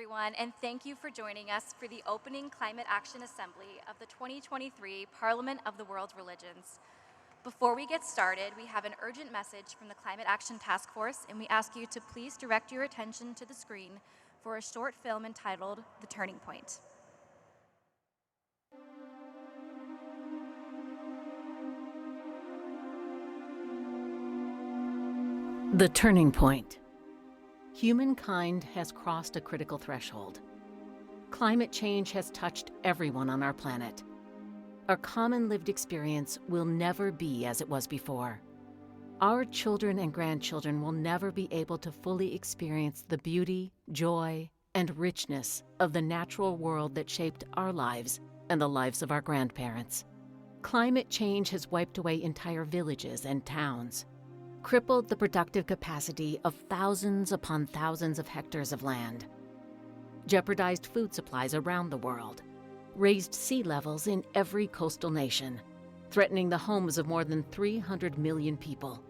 everyone, and thank you for joining us for the opening Climate Action Assembly of the 2023 Parliament of the World Religions. Before we get started, we have an urgent message from the Climate Action Task Force, and we ask you to please direct your attention to the screen for a short film entitled The Turning Point. The Turning Point. Humankind has crossed a critical threshold. Climate change has touched everyone on our planet. Our common lived experience will never be as it was before. Our children and grandchildren will never be able to fully experience the beauty, joy, and richness of the natural world that shaped our lives and the lives of our grandparents. Climate change has wiped away entire villages and towns, crippled the productive capacity of thousands upon thousands of hectares of land, jeopardized food supplies around the world, raised sea levels in every coastal nation, threatening the homes of more than 300 million people,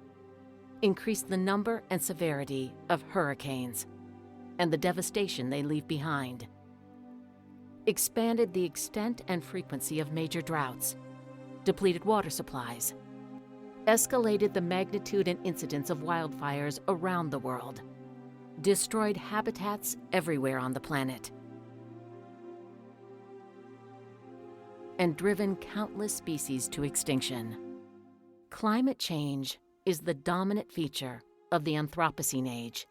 increased the number and severity of hurricanes and the devastation they leave behind, expanded the extent and frequency of major droughts, depleted water supplies, escalated the magnitude and incidence of wildfires around the world, destroyed habitats everywhere on the planet, and driven countless species to extinction. Climate change is the dominant feature of the Anthropocene age,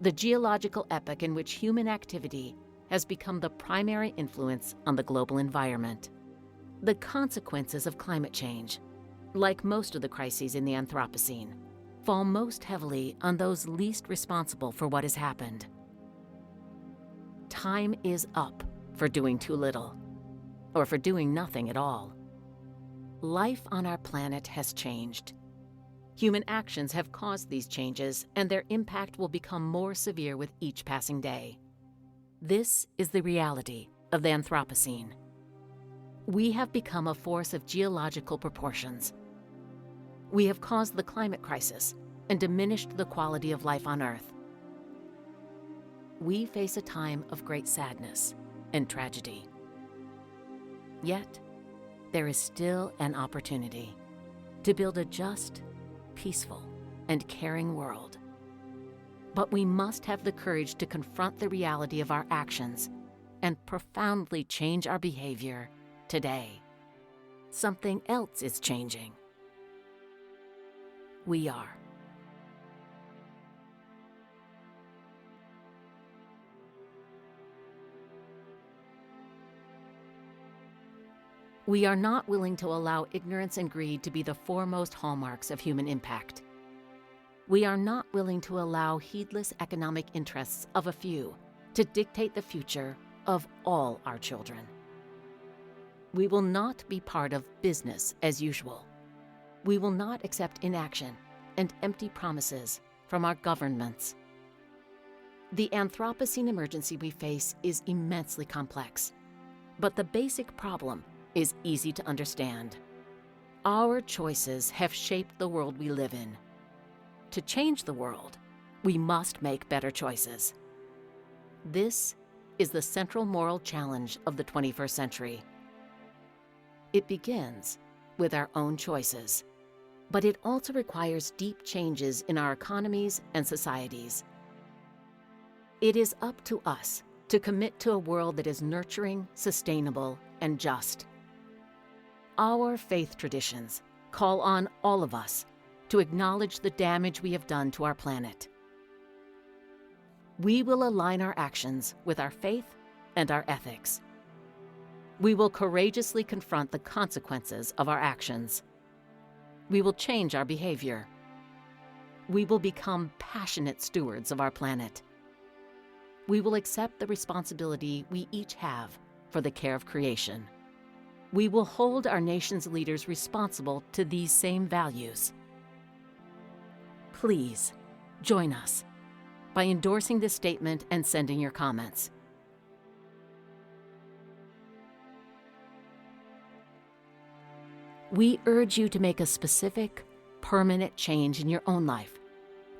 the geological epoch in which human activity has become the primary influence on the global environment. The consequences of climate change, like most of the crises in the Anthropocene, fall most heavily on those least responsible for what has happened. Time is up for doing too little, or for doing nothing at all. Life on our planet has changed. Human actions have caused these changes, and their impact will become more severe with each passing day. This is the reality of the Anthropocene. We have become a force of geological proportions. We have caused the climate crisis and diminished the quality of life on Earth. We face a time of great sadness and tragedy. Yet, there is still an opportunity to build a just, peaceful, and caring world. But we must have the courage to confront the reality of our actions and profoundly change our behavior today. Something else is changing. We are. We are not willing to allow ignorance and greed to be the foremost hallmarks of human impact. We are not willing to allow heedless economic interests of a few to dictate the future of all our children. We will not be part of business as usual. We will not accept inaction and empty promises from our governments. The Anthropocene emergency we face is immensely complex, but the basic problem is easy to understand. Our choices have shaped the world we live in. To change the world, we must make better choices. This is the central moral challenge of the 21st century. It begins with our own choices, but it also requires deep changes in our economies and societies. It is up to us to commit to a world that is nurturing, sustainable, and just. Our faith traditions call on all of us to acknowledge the damage we have done to our planet. We will align our actions with our faith and our ethics. We will courageously confront the consequences of our actions. We will change our behavior. We will become passionate stewards of our planet. We will accept the responsibility we each have for the care of creation. We will hold our nation's leaders responsible to these same values. Please join us by endorsing this statement and sending your comments. We urge you to make a specific, permanent change in your own life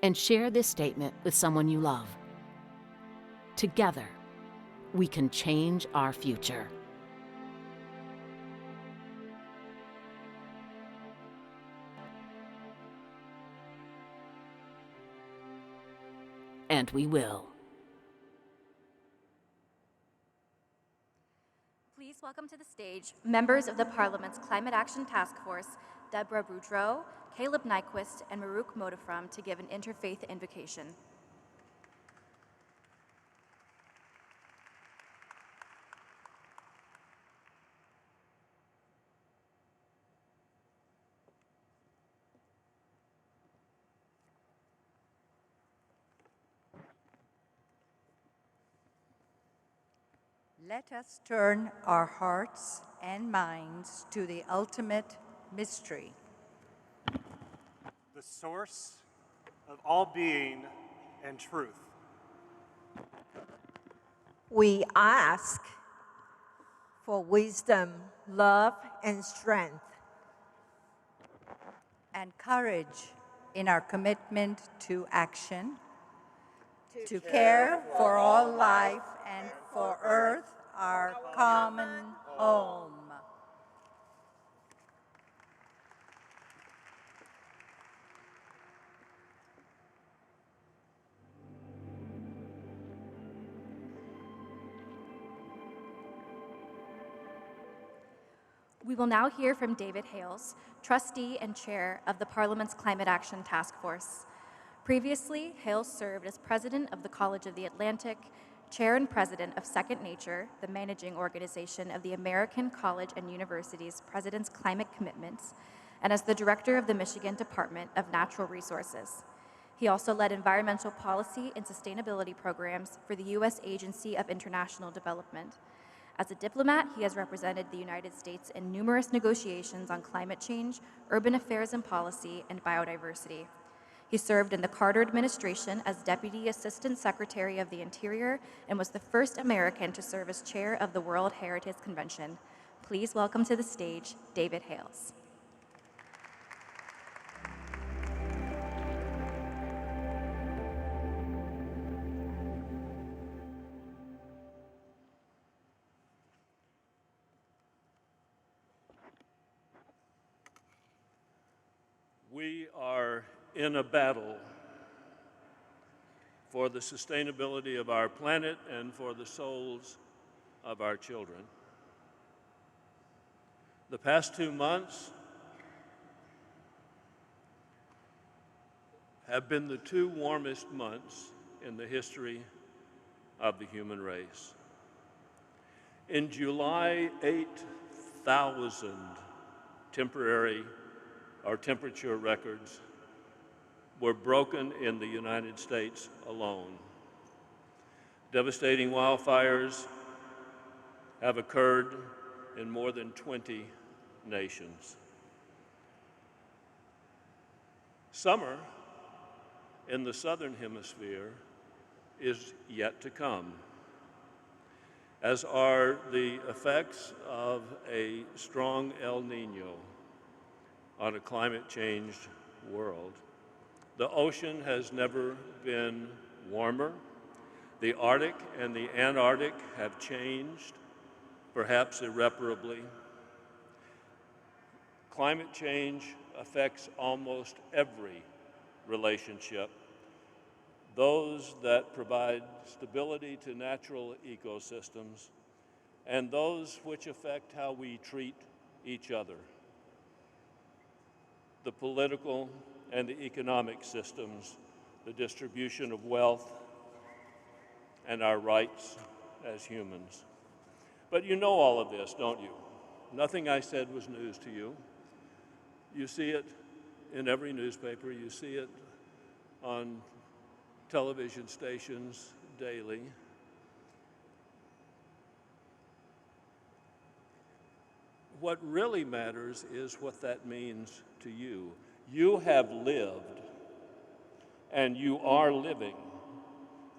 and share this statement with someone you love. Together, we can change our future. And we will. Please welcome to the stage members of the Parliament's Climate Action Task Force, Debra Boudreaux, Caleb Nyquist, and Motafram to give an interfaith invocation. Let us turn our hearts and minds to the ultimate mystery. The source of all being and truth. We ask for wisdom, love, and strength. And courage in our commitment to action, to care for all life and for Earth, our common home. We will now hear from David Hales, trustee and chair of the Parliament's Climate Action Task Force. Previously, Hales served as president of the College of the Atlantic, chair and president of Second Nature, the managing organization of the American College and University's President's Climate Commitments, and as the director of the Michigan Department of Natural Resources. He also led environmental policy and sustainability programs for the U.S. Agency of International Development. As a diplomat, he has represented the United States in numerous negotiations on climate change, urban affairs and policy, and biodiversity. He served in the Carter administration as Deputy Assistant Secretary of the Interior and was the first American to serve as chair of the World Heritage Convention. Please welcome to the stage, David Hales. We are in a battle for the sustainability of our planet and for the souls of our children. The past 2 months have been the 2 warmest months in the history of the human race. In July, 8,000 temperature records were broken in the United States alone. Devastating wildfires have occurred in more than 20 nations. Summer in the southern hemisphere is yet to come, as are the effects of a strong El Nino on a climate-changed world. The ocean has never been warmer. The Arctic and the Antarctic have changed, perhaps irreparably. Climate change affects almost every relationship, those that provide stability to natural ecosystems, and those which affect how we treat each other. The political and the economic systems, the distribution of wealth, and our rights as humans. But you know all of this, don't you? Nothing I said was news to you. You see it in every newspaper. You see it on television stations daily. What really matters is what that means to you. You have lived, and you are living,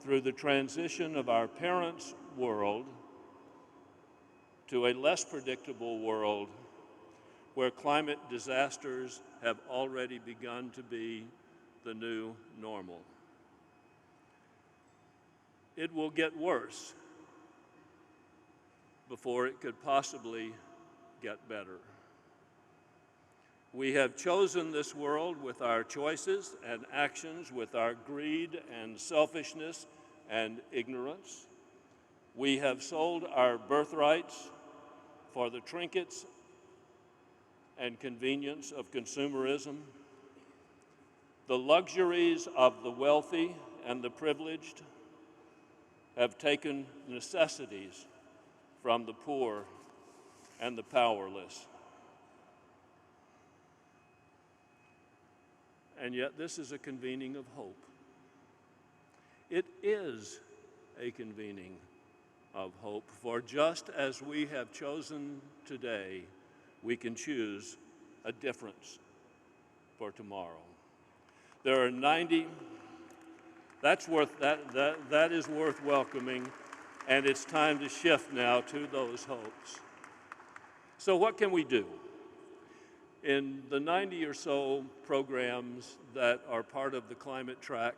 through the transition of our parents' world to a less predictable world where climate disasters have already begun to be the new normal. It will get worse before it could possibly get better. We have chosen this world with our choices and actions, with our greed and selfishness and ignorance. We have sold our birthrights for the trinkets and convenience of consumerism. The luxuries of the wealthy and the privileged have taken necessities from the poor and the powerless. And yet this is a convening of hope. It is a convening of hope, for just as we have chosen today, we can choose a difference for tomorrow. There are 90, that is worth welcoming, and it's time to shift now to those hopes. So what can we do? In the 90 or so programs that are part of the climate track,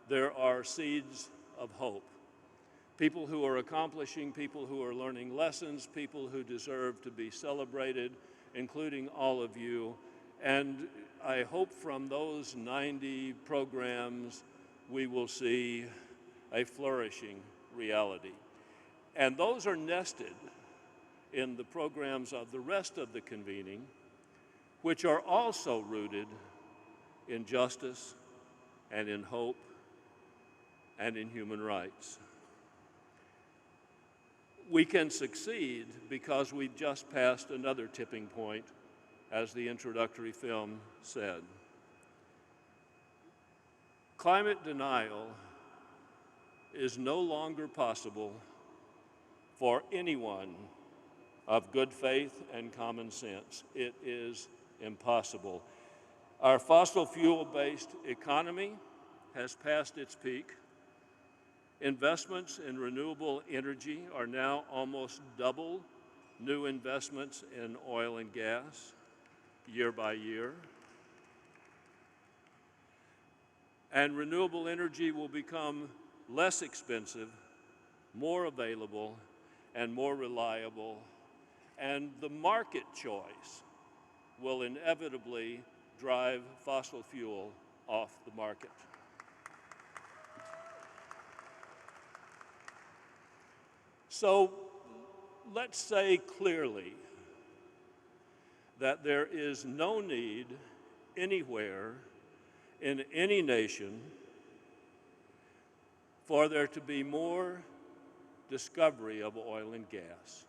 there are seeds of hope. People who are accomplishing, people who are learning lessons, people who deserve to be celebrated, including all of you. And I hope from those 90 programs we will see a flourishing reality. And those are nested in the programs of the rest of the convening, which are also rooted in justice and in hope and in human rights. We can succeed because we've just passed another tipping point, as the introductory film said. Climate denial is no longer possible for anyone of good faith and common sense. It is impossible. Our fossil fuel-based economy has passed its peak. Investments in renewable energy are now almost double new investments in oil and gas year by year. And renewable energy will become less expensive, more available, and more reliable. And the market choice will inevitably drive fossil fuel off the market. So let's say clearly that there is no need anywhere in any nation for there to be more discovery of oil and gas.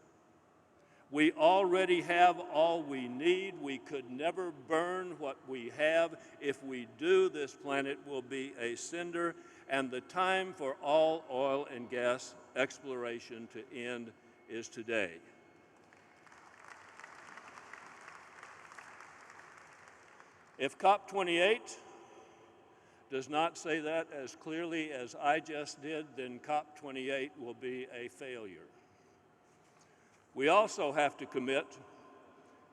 We already have all we need. We could never burn what we have. If we do, this planet will be a cinder, and the time for all oil and gas exploration to end is today. If COP28 does not say that as clearly as I just did, then COP28 will be a failure. We also have to commit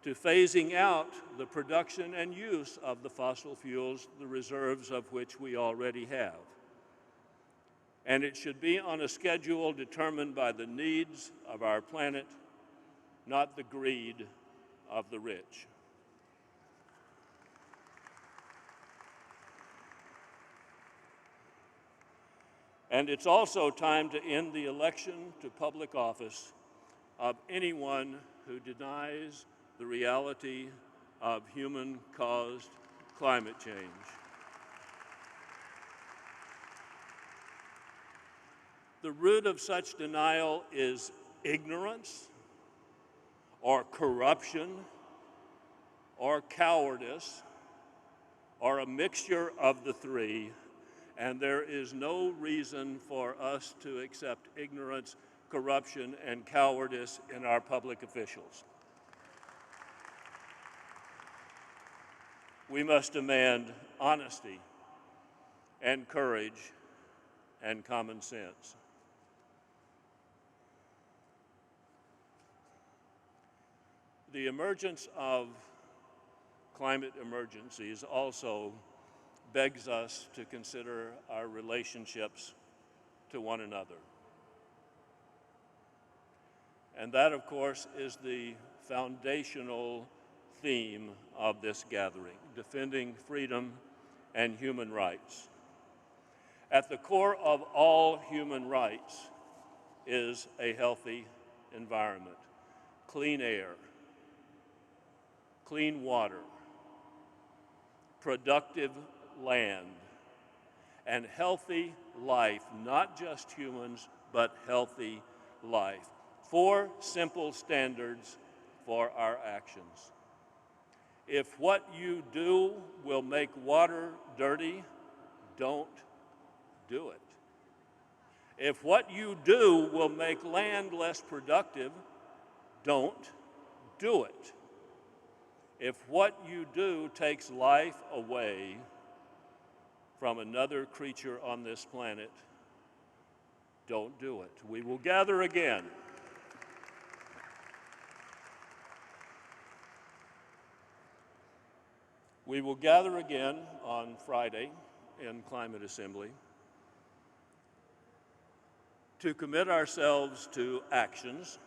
to phasing out the production and use of the fossil fuels, the reserves of which we already have. And it should be on a schedule determined by the needs of our planet, not the greed of the rich. And it's also time to end the election to public office of anyone who denies the reality of human-caused climate change. The root of such denial is ignorance, or corruption, or cowardice, or a mixture of the three, and there is no reason for us to accept ignorance, corruption, and cowardice in our public officials. We must demand honesty and courage and common sense. The emergence of climate emergencies also begs us to consider our relationships to one another. And that, of course, is the foundational theme of this gathering, defending freedom and human rights. At the core of all human rights is a healthy environment, clean air, clean water, productive land, and healthy life, not just humans, but healthy life. 4 simple standards for our actions. If what you do will make water dirty, don't do it. If what you do will make land less productive, don't do it. If what you do takes life away from another creature on this planet, don't do it. We will gather again. We will gather again on Friday in Climate Assembly to commit ourselves to actions,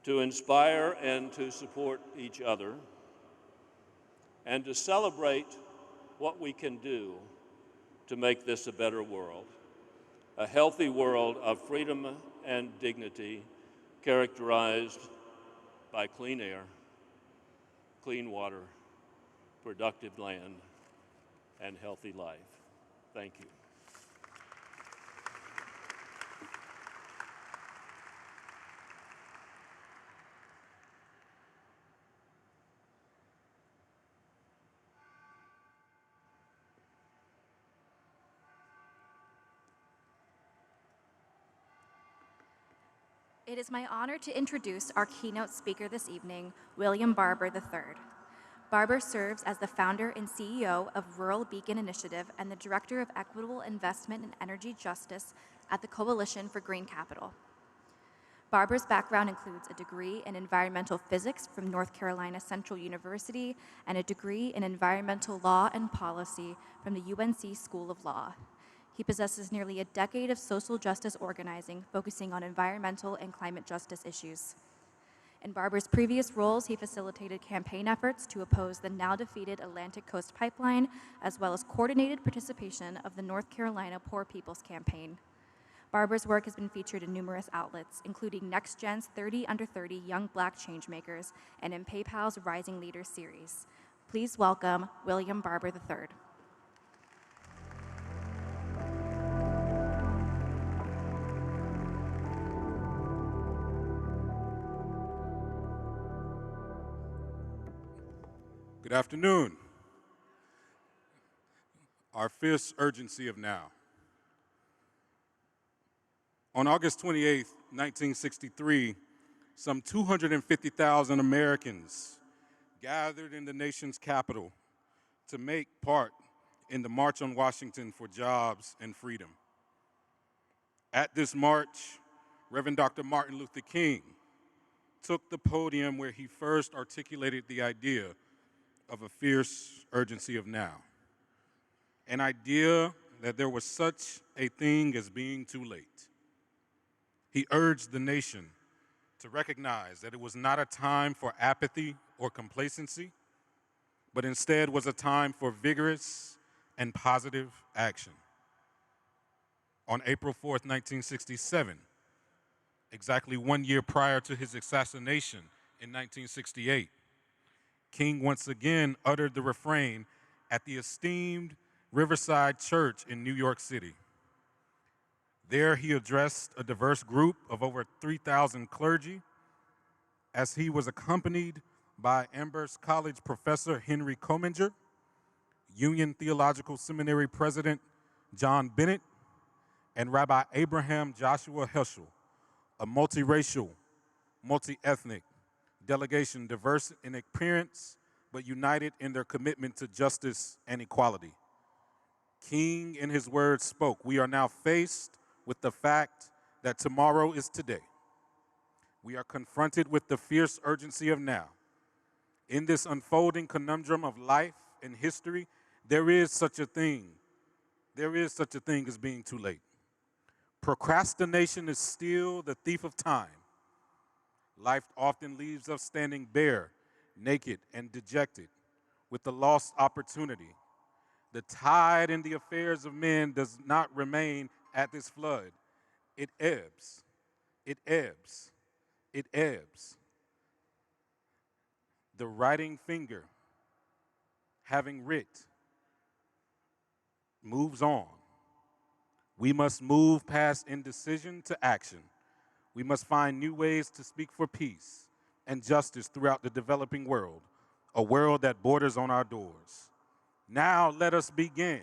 to inspire and to support each other, and to celebrate what we can do to make this a better world, a healthy world of freedom and dignity characterized by clean air, clean water, productive land, and healthy life. Thank you. It is my honor to introduce our keynote speaker this evening, William Barber III. Barber serves as the founder and CEO of Rural Beacon Initiative and the Director of Equitable Investment and Energy Justice at the Coalition for Green Capital. Barber's background includes a degree in environmental physics from North Carolina Central University and a degree in environmental law and policy from the UNC School of Law. He possesses nearly a decade of social justice organizing, focusing on environmental and climate justice issues. In Barber's previous roles, he facilitated campaign efforts to oppose the now-defeated Atlantic Coast Pipeline, as well as coordinated participation of the North Carolina Poor People's Campaign. Barber's work has been featured in numerous outlets, including NextGen's 30 Under 30 Young Black Changemakers and in PayPal's Rising Leaders series. Please welcome William Barber III. Good afternoon. Our fierce urgency of now. On August 28, 1963, some 250,000 Americans gathered in the nation's capital to make part in the March on Washington for Jobs and Freedom. At this march, Reverend Dr. Martin Luther King took the podium where he first articulated the idea of a fierce urgency of now. An idea that there was such a thing as being too late. He urged the nation to recognize that it was not a time for apathy or complacency, but instead was a time for vigorous and positive action. On April 4th, 1967, exactly 1 year prior to his assassination in 1968, King once again uttered the refrain at the esteemed Riverside Church in New York City. There he addressed a diverse group of over 3,000 clergy as he was accompanied by Amherst College professor Henry Commanger, Union Theological Seminary President John Bennett, and Rabbi Abraham Joshua Heschel, a multiracial, multi-ethnic delegation diverse in appearance, but united in their commitment to justice and equality. King, in his words, spoke, "We are now faced with the fact that tomorrow is today. We are confronted with the fierce urgency of now. In this unfolding conundrum of life and history, there is such a thing. There is such a thing as being too late. Procrastination is still the thief of time, Life often leaves us standing bare, naked, and dejected, with the lost opportunity. The tide in the affairs of men does not remain at this flood. It ebbs, it ebbs, it ebbs. The writing finger, having writ, moves on. We must move past indecision to action. We must find new ways to speak for peace and justice throughout the developing world, a world that borders on our doors. Now let us begin.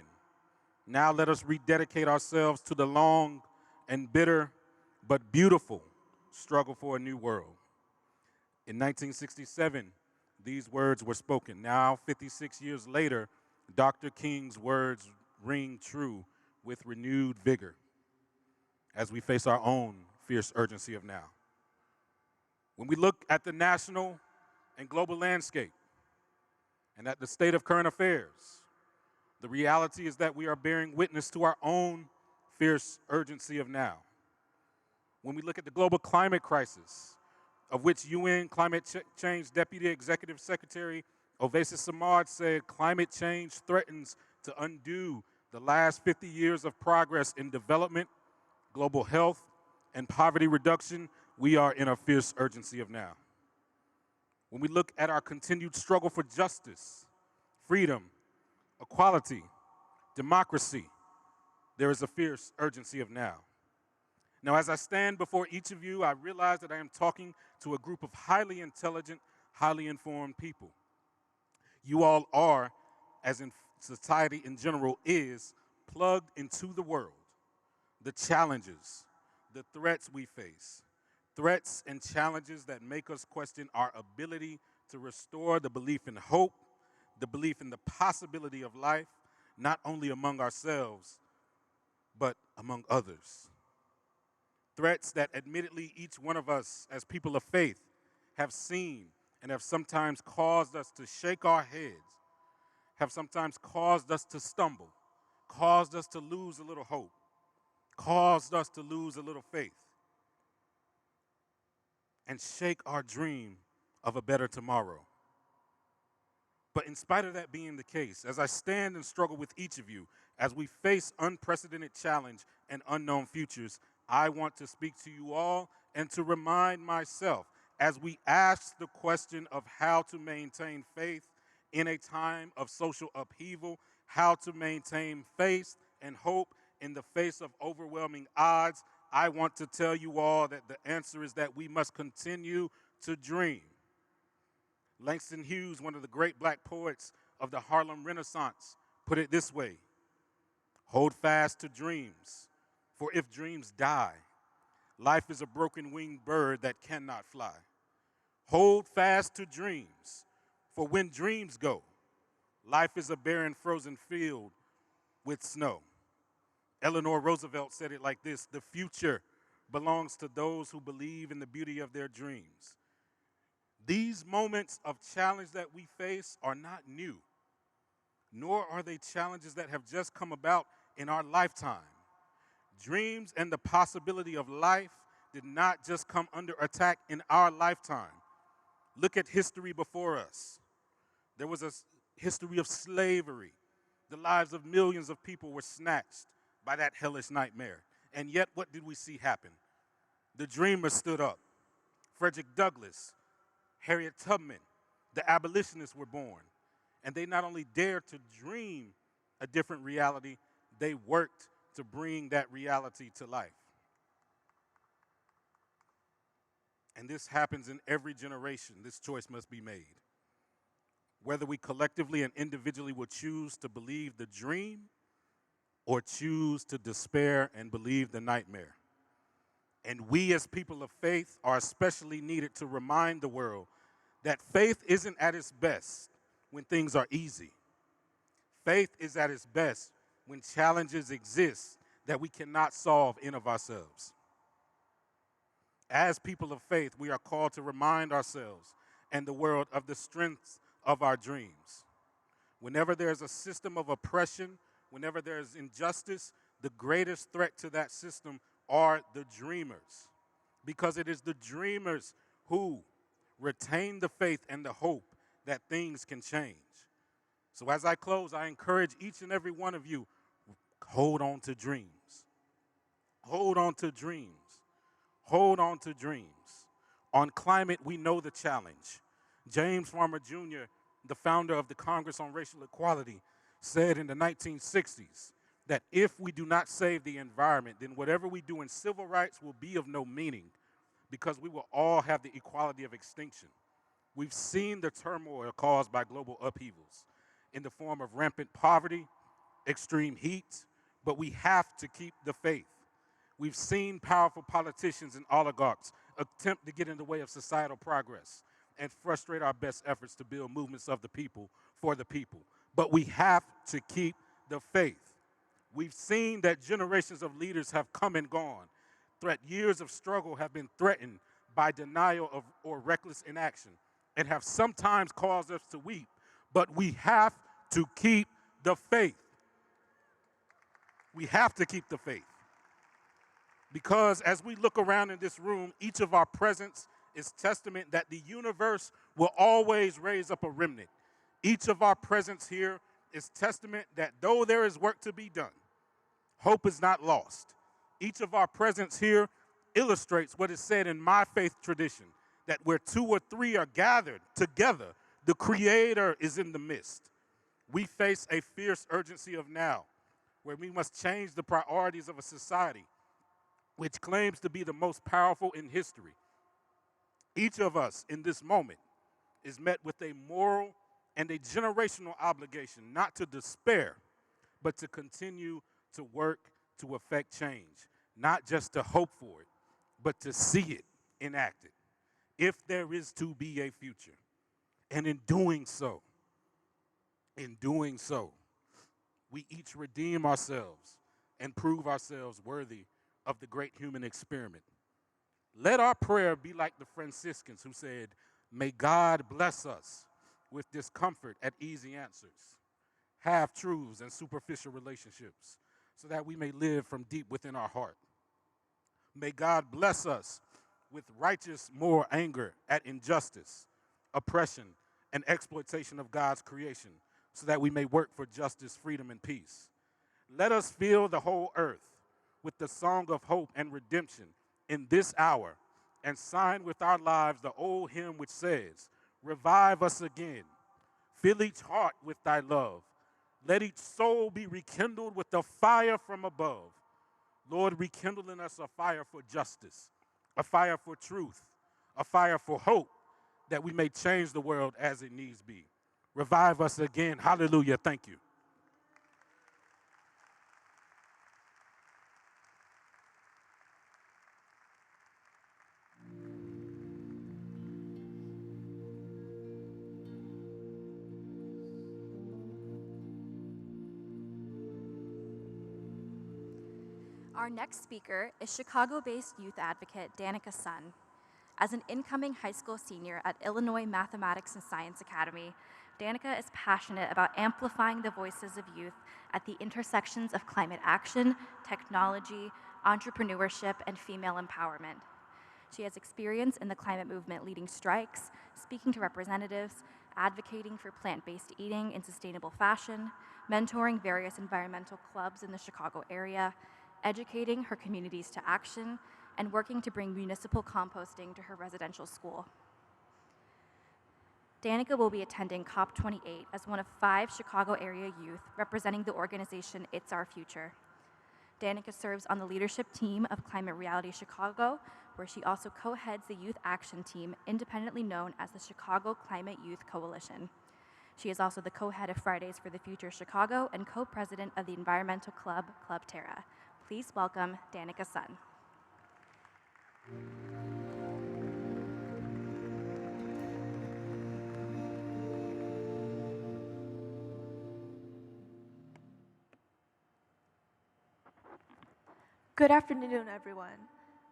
Now let us rededicate ourselves to the long and bitter but beautiful struggle for a new world. In 1967, these words were spoken. Now, 56 years later, Dr. King's words ring true with renewed vigor as we face our own fierce urgency of now. When we look at the national and global landscape and at the state of current affairs, the reality is that we are bearing witness to our own fierce urgency of now. When we look at the global climate crisis, of which UN Climate Change Deputy Executive Secretary Ovais Samad said climate change threatens to undo the last 50 years of progress in development, global health, and poverty reduction, we are in a fierce urgency of now. When we look at our continued struggle for justice, freedom, equality, democracy, there is a fierce urgency of now. Now, as I stand before each of you, I realize that I am talking to a group of highly intelligent, highly informed people. You all are, as in society in general is, plugged into the world, the challenges, the threats we face, threats and challenges that make us question our ability to restore the belief in hope, the belief in the possibility of life, not only among ourselves, but among others. Threats that admittedly each one of us as people of faith have seen and have sometimes caused us to shake our heads, have sometimes caused us to stumble, caused us to lose a little hope, caused us to lose a little faith, and shake our dream of a better tomorrow. But in spite of that being the case, as I stand and struggle with each of you, as we face unprecedented challenge and unknown futures, I want to speak to you all and to remind myself as we ask the question of how to maintain faith in a time of social upheaval, how to maintain faith and hope in the face of overwhelming odds, I want to tell you all that the answer is that we must continue to dream. Langston Hughes, one of the great black poets of the Harlem Renaissance, put it this way: hold fast to dreams, for if dreams die, life is a broken-winged bird that cannot fly. Hold fast to dreams, for when dreams go, life is a barren frozen field with snow. Eleanor Roosevelt said it like this: the future belongs to those who believe in the beauty of their dreams. These moments of challenge that we face are not new, nor are they challenges that have just come about in our lifetime. Dreams and the possibility of life did not just come under attack in our lifetime. Look at history before us. There was a history of slavery. The lives of millions of people were snatched by that hellish nightmare. And yet, what did we see happen? The dreamers stood up. Frederick Douglass, Harriet Tubman, the abolitionists were born. And they not only dared to dream a different reality, they worked to bring that reality to life. And this happens in every generation. This choice must be made. Whether we collectively and individually will choose to believe the dream or choose to despair and believe the nightmare. And we as people of faith are especially needed to remind the world that faith isn't at its best when things are easy. Faith is at its best when challenges exist that we cannot solve in of ourselves. As people of faith, we are called to remind ourselves and the world of the strength of our dreams. Whenever there's a system of oppression, whenever there's injustice, the greatest threat to that system are the dreamers. Because it is the dreamers who retain the faith and the hope that things can change. So as I close, I encourage each and every one of you, hold on to dreams. Hold on to dreams. Hold on to dreams. On climate, we know the challenge. James Farmer Jr., the founder of the Congress on Racial Equality, said in the 1960s that if we do not save the environment, then whatever we do in civil rights will be of no meaning because we will all have the equality of extinction. We've seen the turmoil caused by global upheavals in the form of rampant poverty, extreme heat, but we have to keep the faith. We've seen powerful politicians and oligarchs attempt to get in the way of societal progress and frustrate our best efforts to build movements of the people for the people. But we have to keep the faith. We've seen that generations of leaders have come and gone. Years of struggle have been threatened by denial of or reckless inaction and have sometimes caused us to weep. But we have to keep the faith. We have to keep the faith. Because as we look around in this room, each of our presence is testament that the universe will always raise up a remnant. Each of our presence here is testament that though there is work to be done, hope is not lost. Each of our presence here illustrates what is said in my faith tradition, that where two or three are gathered together, the Creator is in the midst. We face a fierce urgency of now, where we must change the priorities of a society which claims to be the most powerful in history. Each of us in this moment is met with a moral and a generational obligation not to despair, but to continue to work to effect change, not just to hope for it, but to see it enacted, if there is to be a future. And in doing so, we each redeem ourselves and prove ourselves worthy of the great human experiment. Let our prayer be like the Franciscans who said, may God bless us with discomfort at easy answers, half-truths and superficial relationships, so that we may live from deep within our heart. May God bless us with righteous moral anger at injustice, oppression, and exploitation of God's creation, so that we may work for justice, freedom, and peace. Let us fill the whole earth with the song of hope and redemption in this hour, and sign with our lives the old hymn which says, revive us again, fill each heart with thy love, let each soul be rekindled with the fire from above. Lord, rekindle in us a fire for justice, a fire for truth, a fire for hope, that we may change the world as it needs be. Revive us again. Hallelujah. Thank you. Our next speaker is Chicago-based youth advocate Danica Hsin. As an incoming high school senior at Illinois Mathematics and Science Academy, Danica is passionate about amplifying the voices of youth at the intersections of climate action, technology, entrepreneurship, and female empowerment. She has experience in the climate movement leading strikes, speaking to representatives, advocating for plant-based eating in sustainable fashion, mentoring various environmental clubs in the Chicago area, educating her communities to action, and working to bring municipal composting to her residential school. Danica will be attending COP28 as one of 5 Chicago area youth representing the organization It's Our Future. Danica serves on the leadership team of Climate Reality Chicago, where she also co-heads the youth action team, independently known as the Chicago Climate Youth Coalition. She is also the co-head of Fridays for the Future Chicago and co-president of the environmental club, Club Terra. Please welcome Danica Hsin. Good afternoon, everyone.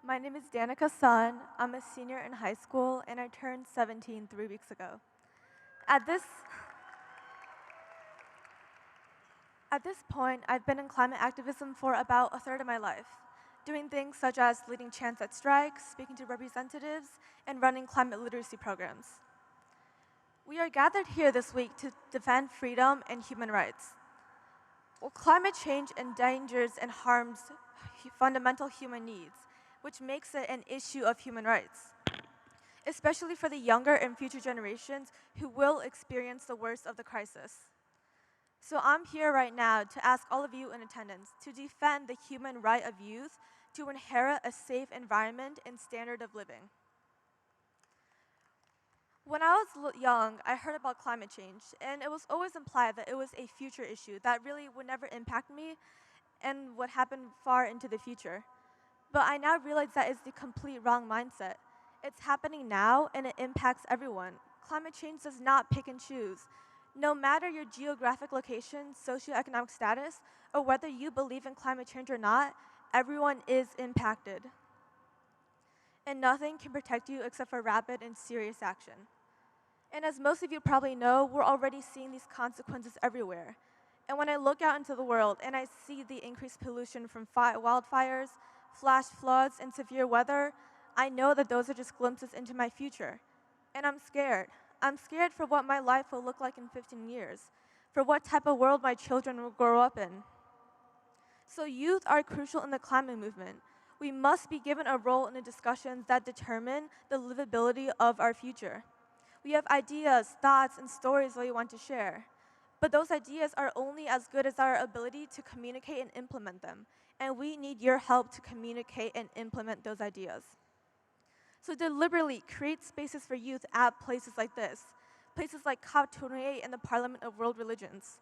My name is Danica Hsin. I'm a senior in high school, and I turned 17 3 weeks ago. At this point, I've been in climate activism for about a third of my life. doing things such as leading chants at strikes, speaking to representatives, and running climate literacy programs. We are gathered here this week to defend freedom and human rights. Well, climate change endangers and harms fundamental human needs, which makes it an issue of human rights, especially for the younger and future generations who will experience the worst of the crisis. So I'm here right now to ask all of you in attendance to defend the human right of youth to inherit a safe environment and standard of living. When I was young, I heard about climate change, and it was always implied that it was a future issue that really would never impact me and would happen far into the future. But I now realize that is the complete wrong mindset. It's happening now, and it impacts everyone. Climate change does not pick and choose. No matter your geographic location, socioeconomic status, or whether you believe in climate change or not, everyone is impacted. And nothing can protect you except for rapid and serious action. And as most of you probably know, we're already seeing these consequences everywhere. And when I look out into the world and I see the increased pollution from wildfires, flash floods, and severe weather, I know that those are just glimpses into my future. And I'm scared. I'm scared for what my life will look like in 15 years, for what type of world my children will grow up in. So youth are crucial in the climate movement. We must be given a role in the discussions that determine the livability of our future. We have ideas, thoughts, and stories that we want to share. But those ideas are only as good as our ability to communicate and implement them. And we need your help to communicate and implement those ideas. So deliberately create spaces for youth at places like this, places like COP28 and the Parliament of World Religions.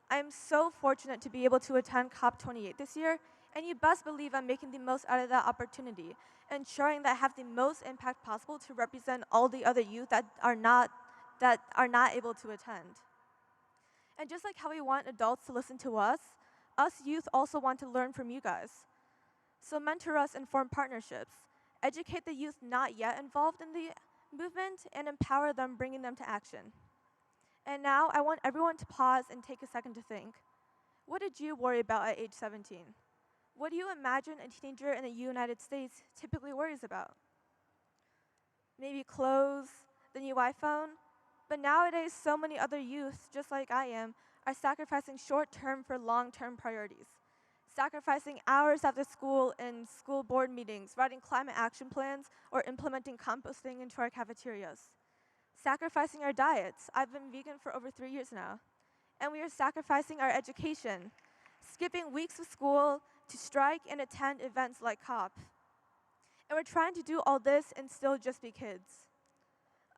I am so fortunate to be able to attend COP28 this year, and you best believe I'm making the most out of that opportunity, ensuring that I have the most impact possible to represent all the other youth that are not able to attend. And just like how we want adults to listen to us youth also want to learn from you guys. So mentor us and form partnerships. Educate the youth not yet involved in the movement and empower them, bringing them to action. And now I want everyone to pause and take a second to think. What did you worry about at age 17? What do you imagine a teenager in the United States typically worries about? Maybe clothes, the new iPhone? But nowadays, so many other youth, just like I am, are sacrificing short-term for long-term priorities. Sacrificing hours after school in school board meetings, writing climate action plans, or implementing composting into our cafeterias. Sacrificing our diets. I've been vegan for over 3 years now. And we are sacrificing our education, skipping weeks of school to strike and attend events like COP. And we're trying to do all this and still just be kids.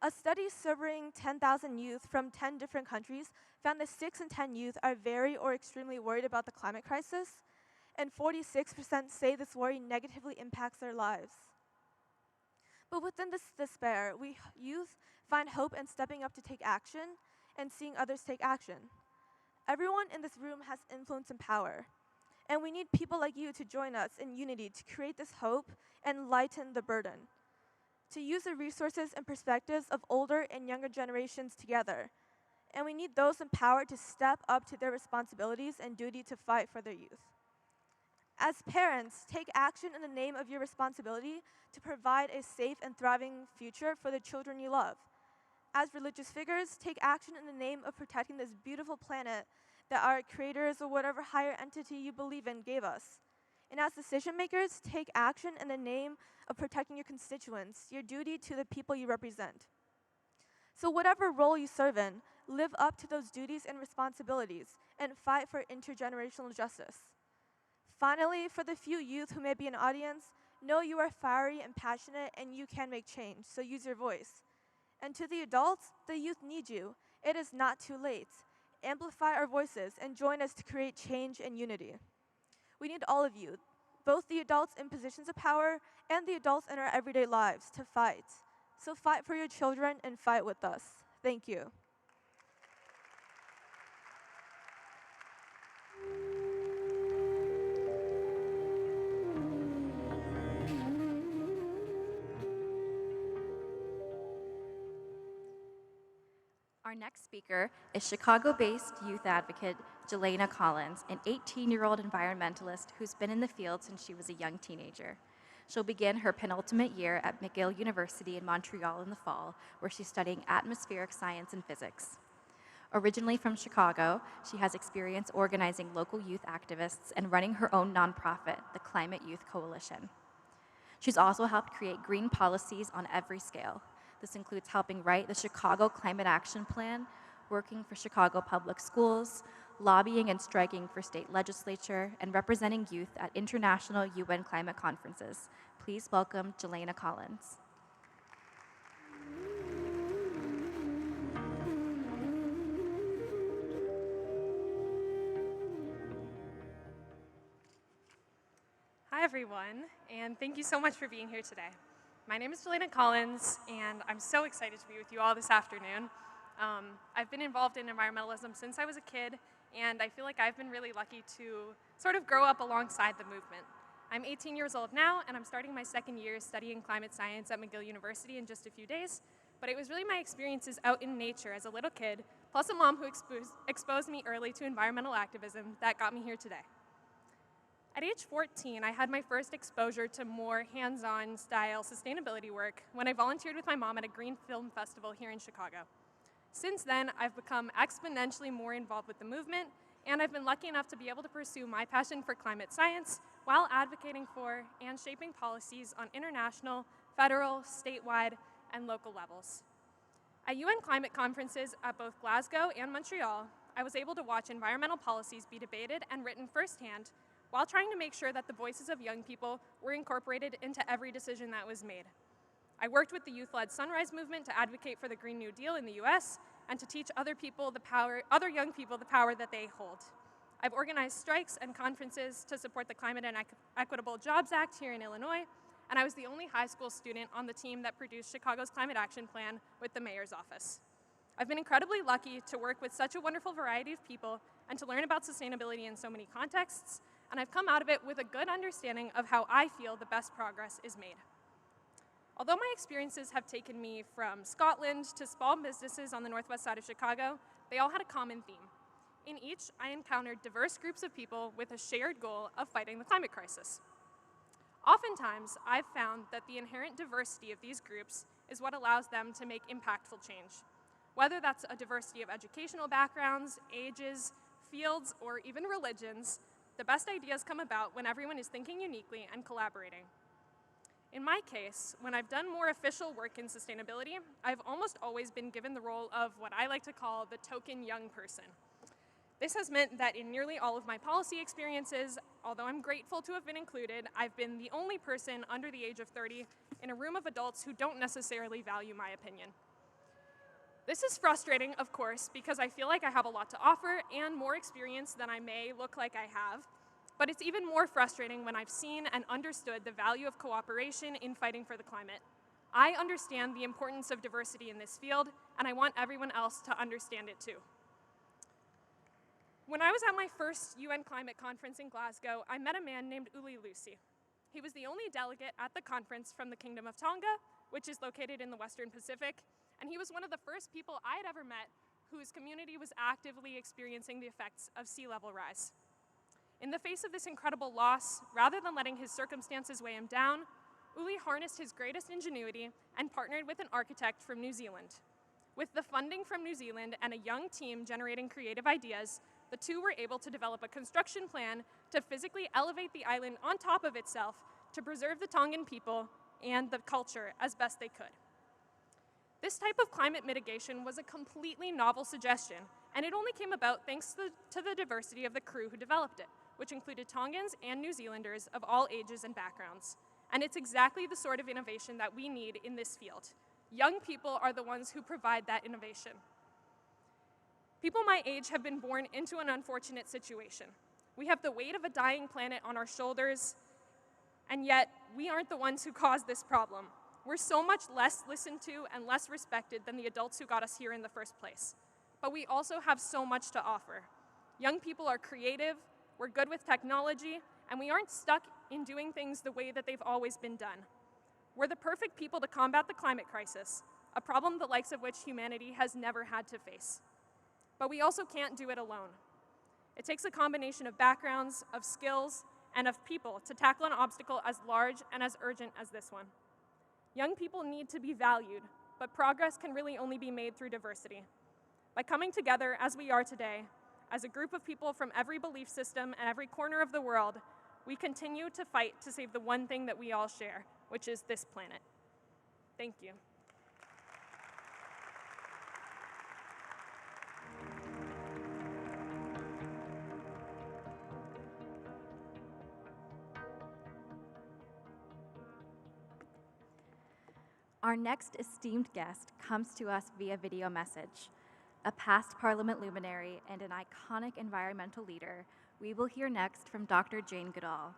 A study surveying 10,000 youth from 10 different countries found that 6 in 10 youth are very or extremely worried about the climate crisis, and 46% say this worry negatively impacts their lives. But within this despair, we youth find hope in stepping up to take action and seeing others take action. Everyone in this room has influence and power, and we need people like you to join us in unity to create this hope and lighten the burden, to use the resources and perspectives of older and younger generations together. And we need those empowered to step up to their responsibilities and duty to fight for their youth. As parents, take action in the name of your responsibility to provide a safe and thriving future for the children you love. As religious figures, take action in the name of protecting this beautiful planet that our creators or whatever higher entity you believe in gave us. And as decision makers, take action in the name of protecting your constituents, your duty to the people you represent. So whatever role you serve in, live up to those duties and responsibilities and fight for intergenerational justice. Finally, for the few youth who may be in the audience, know you are fiery and passionate and you can make change, so use your voice. And to the adults, the youth need you. It is not too late. Amplify our voices and join us to create change and unity. We need all of you, both the adults in positions of power and the adults in our everyday lives, to fight. So fight for your children and fight with us. Thank you. Our next speaker is Chicago-based youth advocate Jelena Collins, an 18-year-old environmentalist who's been in the field since she was a young teenager. She'll begin her penultimate year at McGill University in Montreal in the fall, where she's studying atmospheric science and physics. Originally from Chicago, she has experience organizing local youth activists and running her own nonprofit, the Climate Youth Coalition. She's also helped create green policies on every scale. This includes helping write the Chicago Climate Action Plan, working for Chicago Public Schools, lobbying and striking for state legislature, and representing youth at international UN climate conferences. Please welcome Jelena Collins. Hi, everyone, and thank you so much for being here today. My name is Jelena Collins, and I'm so excited to be with you all this afternoon. I've been involved in environmentalism since I was a kid, and I feel like I've been really lucky to sort of grow up alongside the movement. I'm 18 years old now, and I'm starting my second year studying climate science at McGill University in just a few days, but it was really my experiences out in nature as a little kid, plus a mom who exposed me early to environmental activism that got me here today. At age 14, I had my first exposure to more hands-on style sustainability work when I volunteered with my mom at a green film festival here in Chicago. Since then, I've become exponentially more involved with the movement, and I've been lucky enough to be able to pursue my passion for climate science while advocating for and shaping policies on international, federal, statewide, and local levels. At UN climate conferences at both Glasgow and Montreal, I was able to watch environmental policies be debated and written firsthand while trying to make sure that the voices of young people were incorporated into every decision that was made. I worked with the youth-led Sunrise movement to advocate for the Green New Deal in the US and to teach other young people the power that they hold. I've organized strikes and conferences to support the Climate and Equitable Jobs Act here in Illinois, and I was the only high school student on the team that produced Chicago's Climate Action Plan with the mayor's office. I've been incredibly lucky to work with such a wonderful variety of people and to learn about sustainability in so many contexts, and I've come out of it with a good understanding of how I feel the best progress is made. Although my experiences have taken me from Scotland to small businesses on the northwest side of Chicago, they all had a common theme. In each, I encountered diverse groups of people with a shared goal of fighting the climate crisis. Oftentimes, I've found that the inherent diversity of these groups is what allows them to make impactful change. Whether that's a diversity of educational backgrounds, ages, fields, or even religions, the best ideas come about when everyone is thinking uniquely and collaborating. In my case, when I've done more official work in sustainability, I've almost always been given the role of what I like to call the token young person. This has meant that in nearly all of my policy experiences, although I'm grateful to have been included, I've been the only person under the age of 30 in a room of adults who don't necessarily value my opinion. This is frustrating, of course, because I feel like I have a lot to offer and more experience than I may look like I have, but it's even more frustrating when I've seen and understood the value of cooperation in fighting for the climate. I understand the importance of diversity in this field, and I want everyone else to understand it too. When I was at my first UN climate conference in Glasgow, I met a man named Uli Lucy. He was the only delegate at the conference from the Kingdom of Tonga, which is located in the Western Pacific, and he was one of the first people I had ever met whose community was actively experiencing the effects of sea level rise. In the face of this incredible loss, rather than letting his circumstances weigh him down, Uli harnessed his greatest ingenuity and partnered with an architect from New Zealand. With the funding from New Zealand and a young team generating creative ideas, the two were able to develop a construction plan to physically elevate the island on top of itself to preserve the Tongan people and the culture as best they could. This type of climate mitigation was a completely novel suggestion, and it only came about thanks to the diversity of the crew who developed it, which included Tongans and New Zealanders of all ages and backgrounds. And it's exactly the sort of innovation that we need in this field. Young people are the ones who provide that innovation. People my age have been born into an unfortunate situation. We have the weight of a dying planet on our shoulders, and yet we aren't the ones who caused this problem. We're so much less listened to and less respected than the adults who got us here in the first place. But we also have so much to offer. Young people are creative, we're good with technology, and we aren't stuck in doing things the way that they've always been done. We're the perfect people to combat the climate crisis, a problem the likes of which humanity has never had to face. But we also can't do it alone. It takes a combination of backgrounds, of skills, and of people to tackle an obstacle as large and as urgent as this one. Young people need to be valued, but progress can really only be made through diversity. By coming together as we are today, as a group of people from every belief system and every corner of the world, we continue to fight to save the one thing that we all share, which is this planet. Thank you. Our next esteemed guest comes to us via video message. A past Parliament luminary and an iconic environmental leader, we will hear next from Dr. Jane Goodall.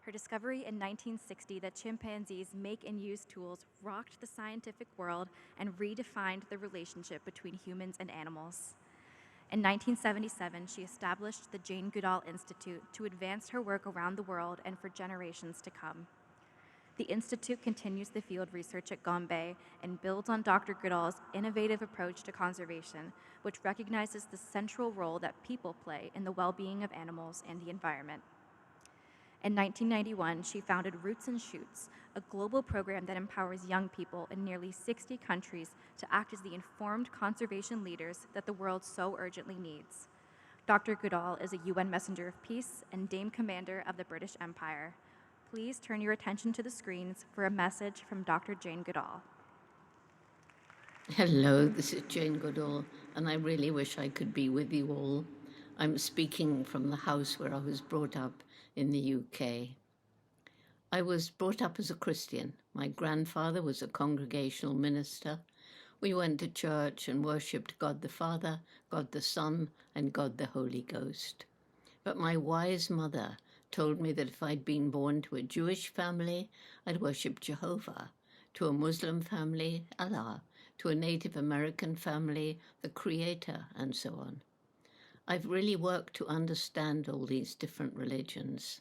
Her discovery in 1960 that chimpanzees make and use tools rocked the scientific world and redefined the relationship between humans and animals. In 1977, she established the Jane Goodall Institute to advance her work around the world and for generations to come. The Institute continues the field research at Gombe and builds on Dr. Goodall's innovative approach to conservation, which recognizes the central role that people play in the well-being of animals and the environment. In 1991, she founded Roots and Shoots, a global program that empowers young people in nearly 60 countries to act as the informed conservation leaders that the world so urgently needs. Dr. Goodall is a UN Messenger of Peace and Dame Commander of the British Empire. Please turn your attention to the screens for a message from Dr. Jane Goodall. Hello, this is Jane Goodall, and I really wish I could be with you all. I'm speaking from the house where I was brought up in the UK. I was brought up as a Christian. My grandfather was a congregational minister. We went to church and worshipped God the Father, God the Son, and God the Holy Ghost. But my wise mother told me that if I'd been born to a Jewish family, I'd worship Jehovah, to a Muslim family, Allah, to a Native American family, the Creator, and so on. I've really worked to understand all these different religions.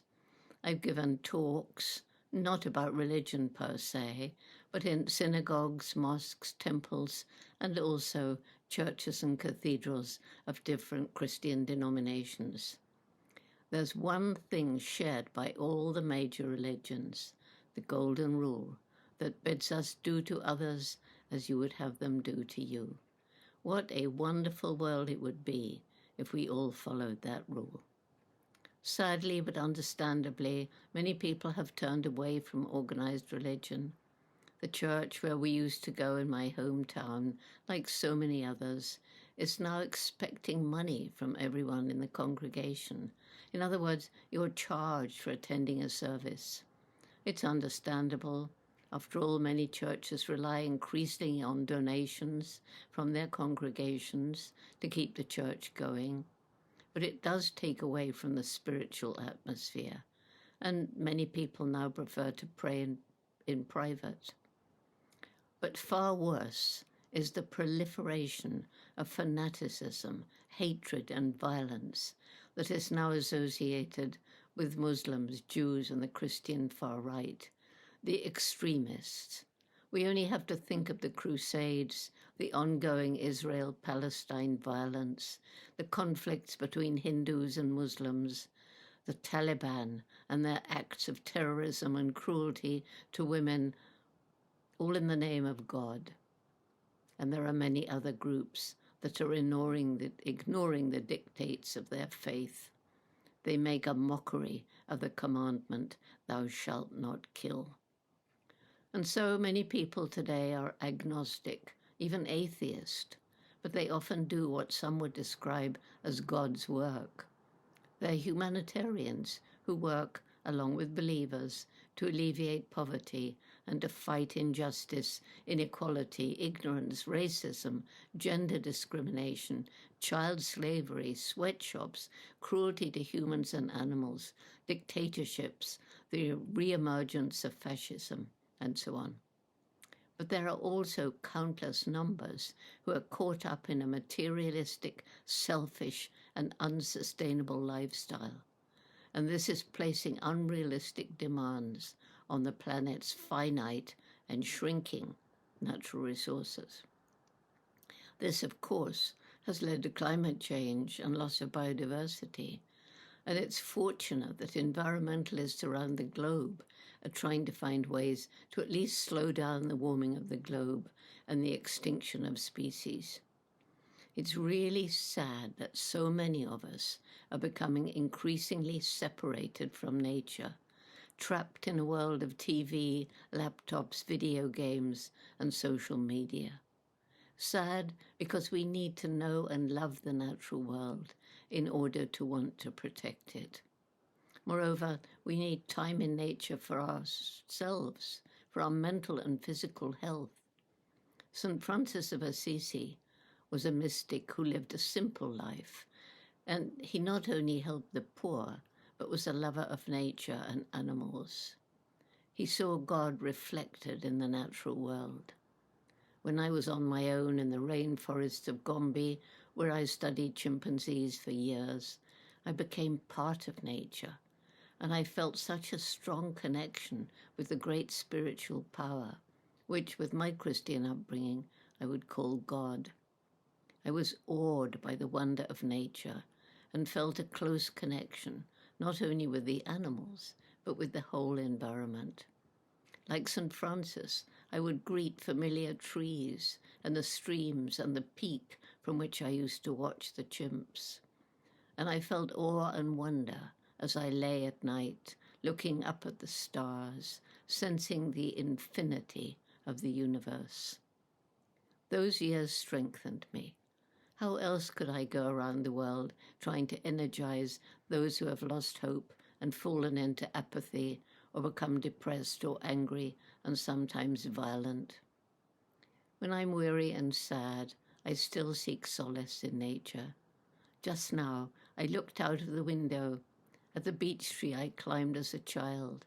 I've given talks, not about religion per se, but in synagogues, mosques, temples, and also churches and cathedrals of different Christian denominations. There's one thing shared by all the major religions, the Golden Rule, that bids us do to others as you would have them do to you. What a wonderful world it would be if we all followed that rule. Sadly, but understandably, many people have turned away from organized religion. The church where we used to go in my hometown, like so many others, is now expecting money from everyone in the congregation. In other words, you're charged for attending a service. It's understandable. After all, many churches rely increasingly on donations from their congregations to keep the church going. But it does take away from the spiritual atmosphere, and many people now prefer to pray in private. But far worse is the proliferation of fanaticism, hatred, and violence that is now associated with Muslims, Jews, and the Christian far right, the extremists. We only have to think of the Crusades, the ongoing Israel-Palestine violence, the conflicts between Hindus and Muslims, the Taliban and their acts of terrorism and cruelty to women, all in the name of God. And there are many other groups that are ignoring the dictates of their faith. They make a mockery of the commandment, "Thou shalt not kill." And so many people today are agnostic, even atheist, but they often do what some would describe as God's work. They're humanitarians who work along with believers to alleviate poverty and to fight injustice, inequality, ignorance, racism, gender discrimination, child slavery, sweatshops, cruelty to humans and animals, dictatorships, the reemergence of fascism, and so on. But there are also countless numbers who are caught up in a materialistic, selfish, and unsustainable lifestyle. And this is placing unrealistic demands on the planet's finite and shrinking natural resources. This, of course, has led to climate change and loss of biodiversity, and it's fortunate that environmentalists around the globe are trying to find ways to at least slow down the warming of the globe and the extinction of species. It's really sad that so many of us are becoming increasingly separated from nature, trapped in a world of TV, laptops, video games, and social media. Sad because we need to know and love the natural world in order to want to protect it. Moreover, we need time in nature for ourselves, for our mental and physical health. St. Francis of Assisi was a mystic who lived a simple life, and he not only helped the poor, but was a lover of nature and animals. He saw God reflected in the natural world. When I was on my own in the rainforests of Gombe, where I studied chimpanzees for years, I became part of nature, and I felt such a strong connection with the great spiritual power, which, with my Christian upbringing, I would call God. I was awed by the wonder of nature and felt a close connection, not only with the animals, but with the whole environment. Like St. Francis, I would greet familiar trees and the streams and the peak from which I used to watch the chimps. And I felt awe and wonder as I lay at night, looking up at the stars, sensing the infinity of the universe. Those years strengthened me. How else could I go around the world trying to energize those who have lost hope and fallen into apathy or become depressed or angry and sometimes violent? When I'm weary and sad, I still seek solace in nature. Just now, I looked out of the window at the beech tree I climbed as a child.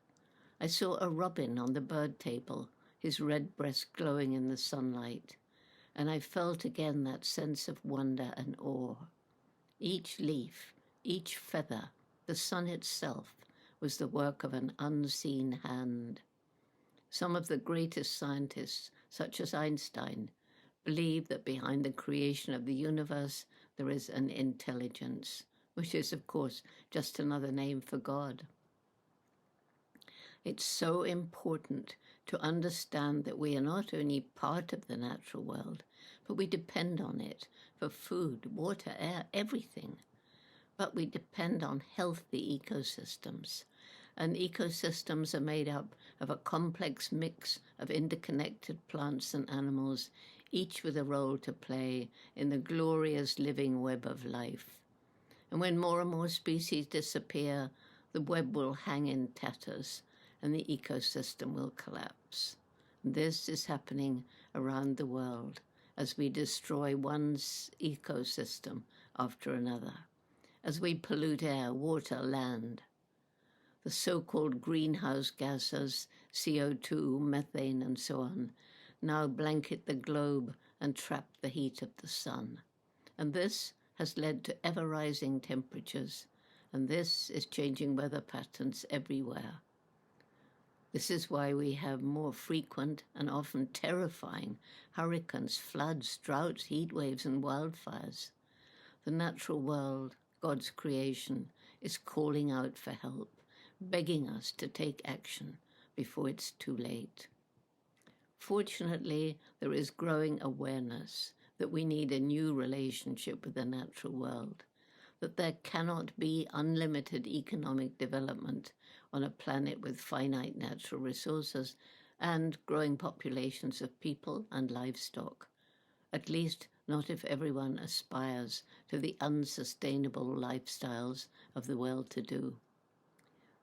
I saw a robin on the bird table, his red breast glowing in the sunlight, and I felt again that sense of wonder and awe. Each leaf, each feather, the sun itself, was the work of an unseen hand. Some of the greatest scientists, such as Einstein, believe that behind the creation of the universe there is an intelligence, which is, of course, just another name for God. It's so important to understand that we are not only part of the natural world, but we depend on it for food, water, air, everything. But we depend on healthy ecosystems. And ecosystems are made up of a complex mix of interconnected plants and animals, each with a role to play in the glorious living web of life. And when more and more species disappear, the web will hang in tatters and the ecosystem will collapse. This is happening around the world as we destroy one ecosystem after another, as we pollute air, water, land. The so-called greenhouse gases, CO2, methane, and so on, now blanket the globe and trap the heat of the sun. And this has led to ever-rising temperatures, and this is changing weather patterns everywhere. This is why we have more frequent and often terrifying hurricanes, floods, droughts, heat waves, and wildfires. The natural world, God's creation, is calling out for help, begging us to take action before it's too late. Fortunately, there is growing awareness that we need a new relationship with the natural world, that there cannot be unlimited economic development on a planet with finite natural resources and growing populations of people and livestock, at least not if everyone aspires to the unsustainable lifestyles of the well-to-do.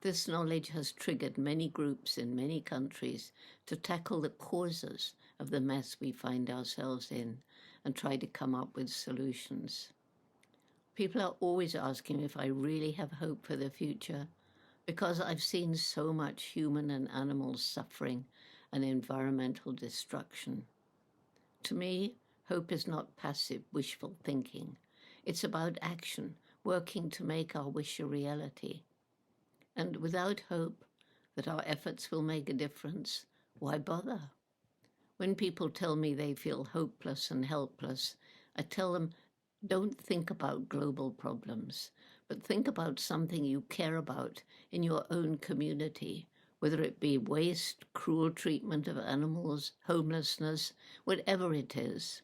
This knowledge has triggered many groups in many countries to tackle the causes of the mess we find ourselves in and try to come up with solutions. People are always asking if I really have hope for the future, because I've seen so much human and animal suffering and environmental destruction. To me, hope is not passive, wishful thinking. It's about action, working to make our wish a reality. And without hope that our efforts will make a difference, why bother? When people tell me they feel hopeless and helpless, I tell them, don't think about global problems, but think about something you care about in your own community, whether it be waste, cruel treatment of animals, homelessness, whatever it is.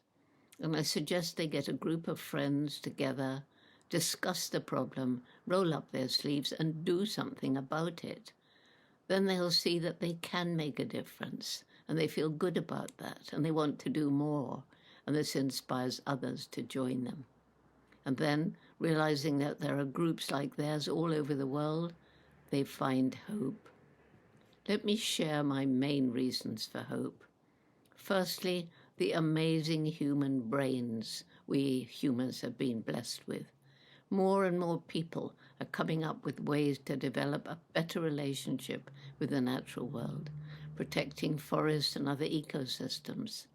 And I suggest they get a group of friends together, discuss the problem, roll up their sleeves, and do something about it. Then they'll see that they can make a difference, and they feel good about that, and they want to do more, and this inspires others to join them. And then, realizing that there are groups like theirs all over the world, they find hope. Let me share my main reasons for hope. Firstly, the amazing human brains we humans have been blessed with. More and more people are coming up with ways to develop a better relationship with the natural world, protecting forests and other ecosystems,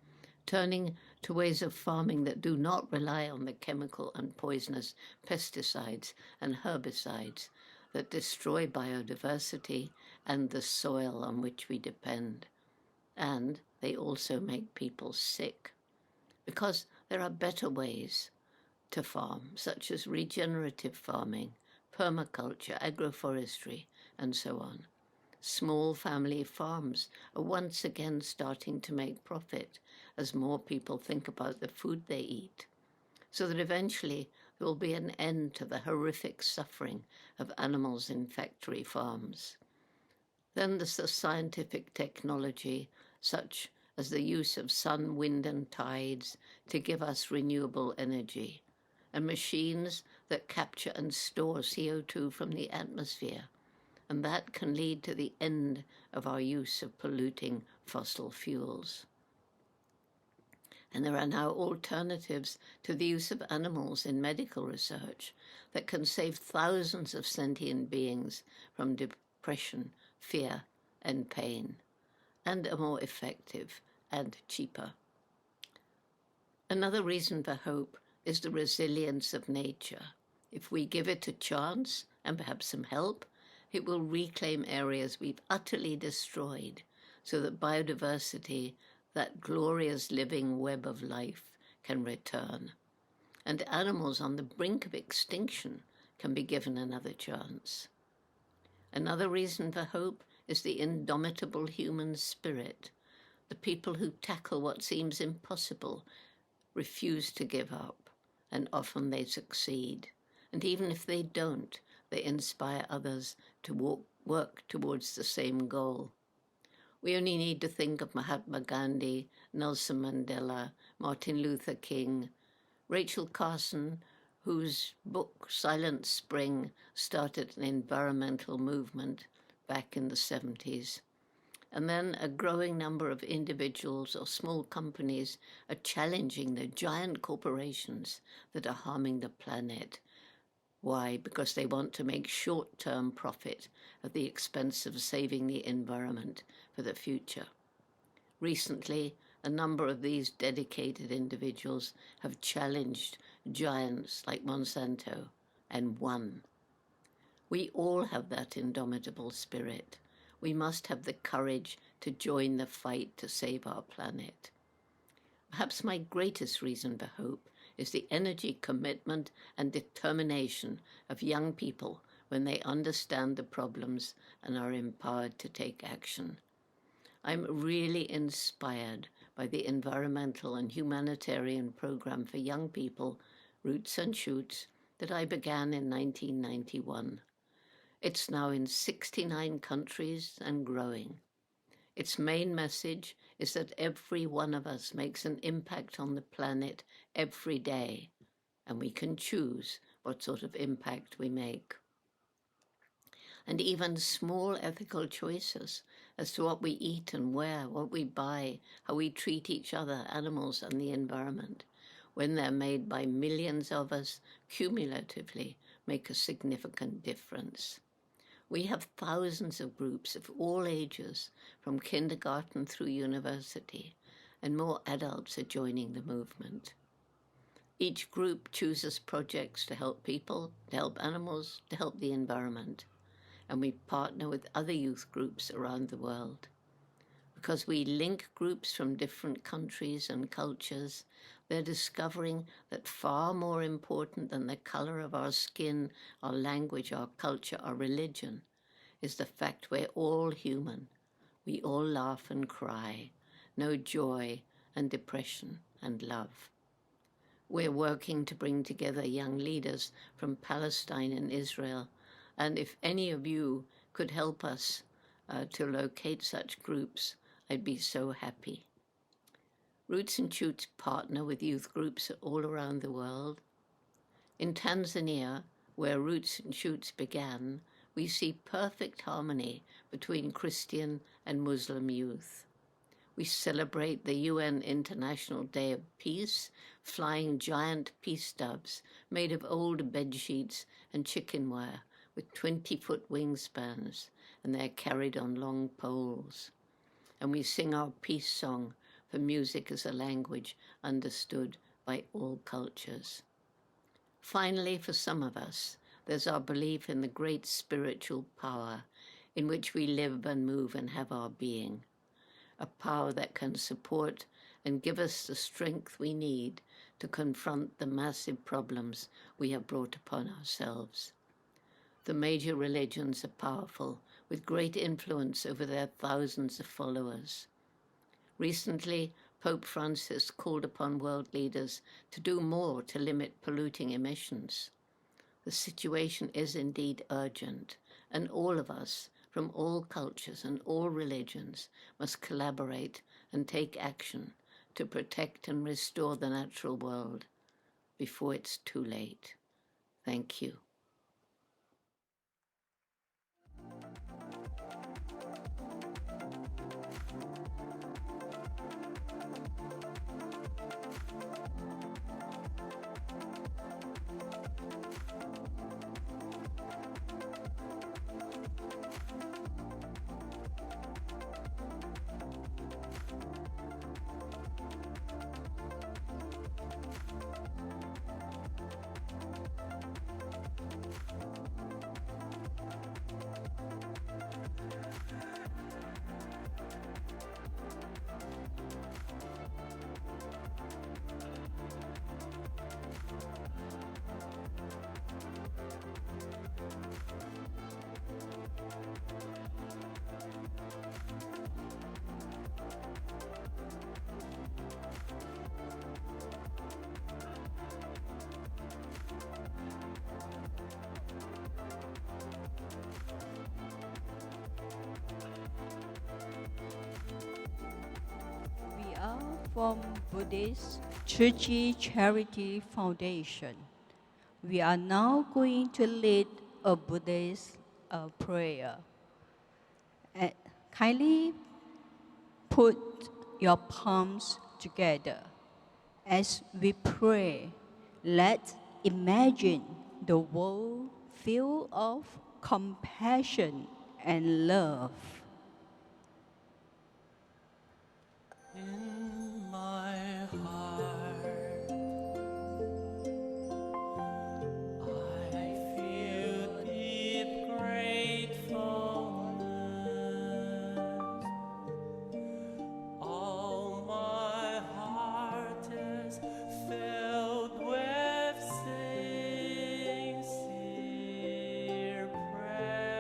turning to ways of farming that do not rely on the chemical and poisonous pesticides and herbicides that destroy biodiversity and the soil on which we depend. And they also make people sick, because there are better ways to farm, such as regenerative farming, permaculture, agroforestry, and so on. Small family farms are once again starting to make profit as more people think about the food they eat, so that eventually there will be an end to the horrific suffering of animals in factory farms. Then there's the scientific technology, such as the use of sun, wind, and tides to give us renewable energy, and machines that capture and store CO2 from the atmosphere, and that can lead to the end of our use of polluting fossil fuels. And there are now alternatives to the use of animals in medical research that can save thousands of sentient beings from depression, fear, and pain, and are more effective and cheaper. Another reason for hope is the resilience of nature. If we give it a chance and perhaps some help, it will reclaim areas we've utterly destroyed so that biodiversity, that glorious living web of life, can return. And animals on the brink of extinction can be given another chance. Another reason for hope is the indomitable human spirit. The people who tackle what seems impossible refuse to give up, and often they succeed. And even if they don't, they inspire others to work towards the same goal. We only need to think of Mahatma Gandhi, Nelson Mandela, Martin Luther King, Rachel Carson, whose book Silent Spring started an environmental movement back in the 70s. And then a growing number of individuals or small companies are challenging the giant corporations that are harming the planet. Why? Because they want to make short-term profit at the expense of saving the environment for the future. Recently, a number of these dedicated individuals have challenged giants like Monsanto and won. We all have that indomitable spirit. We must have the courage to join the fight to save our planet. Perhaps my greatest reason for hope is the energy, commitment, and determination of young people when they understand the problems and are empowered to take action. I'm really inspired by the environmental and humanitarian program for young people, Roots and Shoots, that I began in 1991. It's now in 69 countries and growing. Its main message is that every one of us makes an impact on the planet every day, and we can choose what sort of impact we make. And even small ethical choices as to what we eat and wear, what we buy, how we treat each other, animals, and the environment, when they're made by millions of us cumulatively, make a significant difference. We have thousands of groups of all ages, from kindergarten through university, and more adults are joining the movement. Each group chooses projects to help people, to help animals, to help the environment, and we partner with other youth groups around the world. Because we link groups from different countries and cultures, they're discovering that far more important than the color of our skin, our language, our culture, our religion, is the fact we're all human. We all laugh and cry, know joy and depression and love. We're working to bring together young leaders from Palestine and Israel, and if any of you could help us to locate such groups, I'd be so happy. Roots and Shoots partner with youth groups all around the world. In Tanzania, where Roots and Shoots began, we see perfect harmony between Christian and Muslim youth. We celebrate the UN International Day of Peace, flying giant peace doves made of old bed sheets and chicken wire with 20-foot wingspans, and they're carried on long poles. And we sing our peace song, for music as a language understood by all cultures. Finally, for some of us, there's our belief in the great spiritual power in which we live and move and have our being, a power that can support and give us the strength we need to confront the massive problems we have brought upon ourselves. The major religions are powerful, with great influence over their thousands of followers. Recently, Pope Francis called upon world leaders to do more to limit polluting emissions. The situation is indeed urgent, and all of us, from all cultures and all religions, must collaborate and take action to protect and restore the natural world before it's too late. Thank you. From Buddhist Churchy Charity Foundation. We are now going to lead a Buddhist prayer. Kindly put your palms together. As we pray, let's imagine the world filled of compassion and love. In my heart, I feel deep gratefulness. All my heart is filled with sincere praise.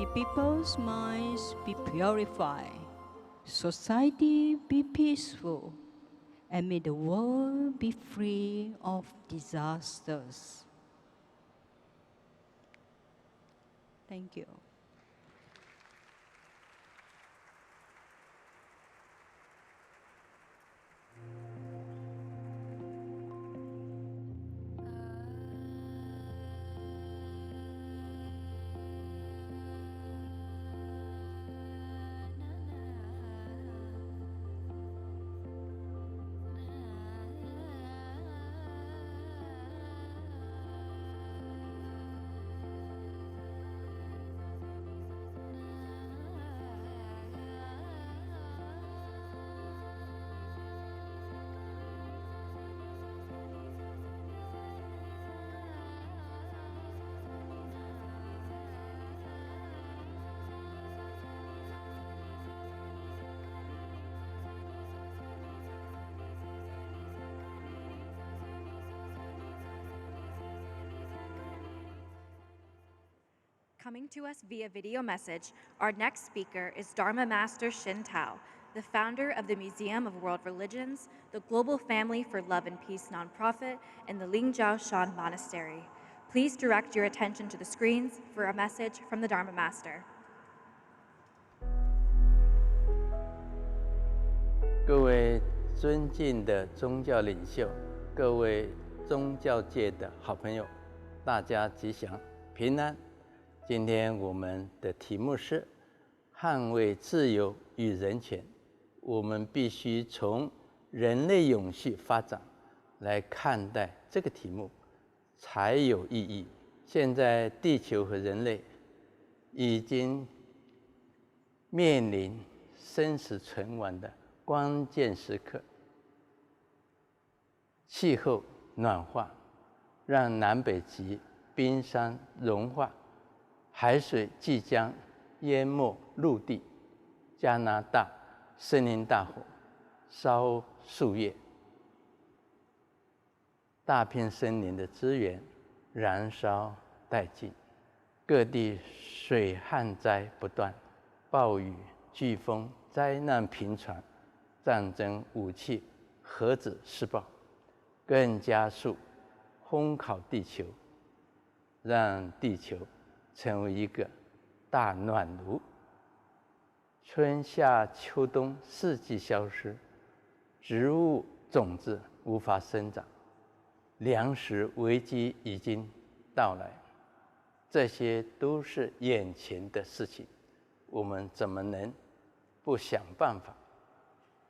May people's minds be purified, society be peaceful, and may the world be free of disasters. Thank you. Coming to us via video message, our next speaker is Dharma Master Hsin, the founder of the Museum of World Religions, the Global Family for Love and Peace nonprofit, and the Lingjiao Shan Monastery. Please direct your attention to the screens for a message from the Dharma Master. 各位尊敬的宗教领袖，各位宗教界的好朋友，大家吉祥平安。今天我们的题目是捍卫自由与人权。我们必须从人类永续发展来看待这个题目，才有意义。现在地球和人类已经面临生死存亡的关键时刻。气候暖化让南北极冰山融化，海水即将淹没陆地。加拿大森林大火烧树叶，大片森林的资源燃烧殆尽，各地水旱灾不断，暴雨、飓风、灾难频传，战争武器、核子试爆，更加速烘烤地球，让地球成为一个大暖炉。春夏秋冬四季消失，植物种子无法生长，粮食危机已经到来。这些都是眼前的事情，我们怎么能不想办法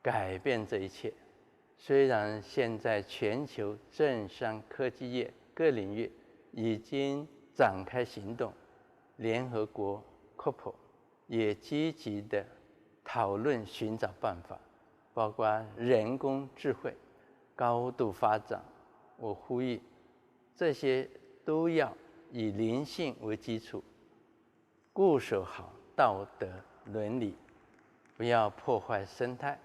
改变这一切？虽然现在全球政商科技业各领域已经展开行动，联合国 COP 也积极地讨论寻找办法，包括人工智慧高度发展。我呼吁这些都要以灵性为基础，固守好道德伦理，不要破坏生态。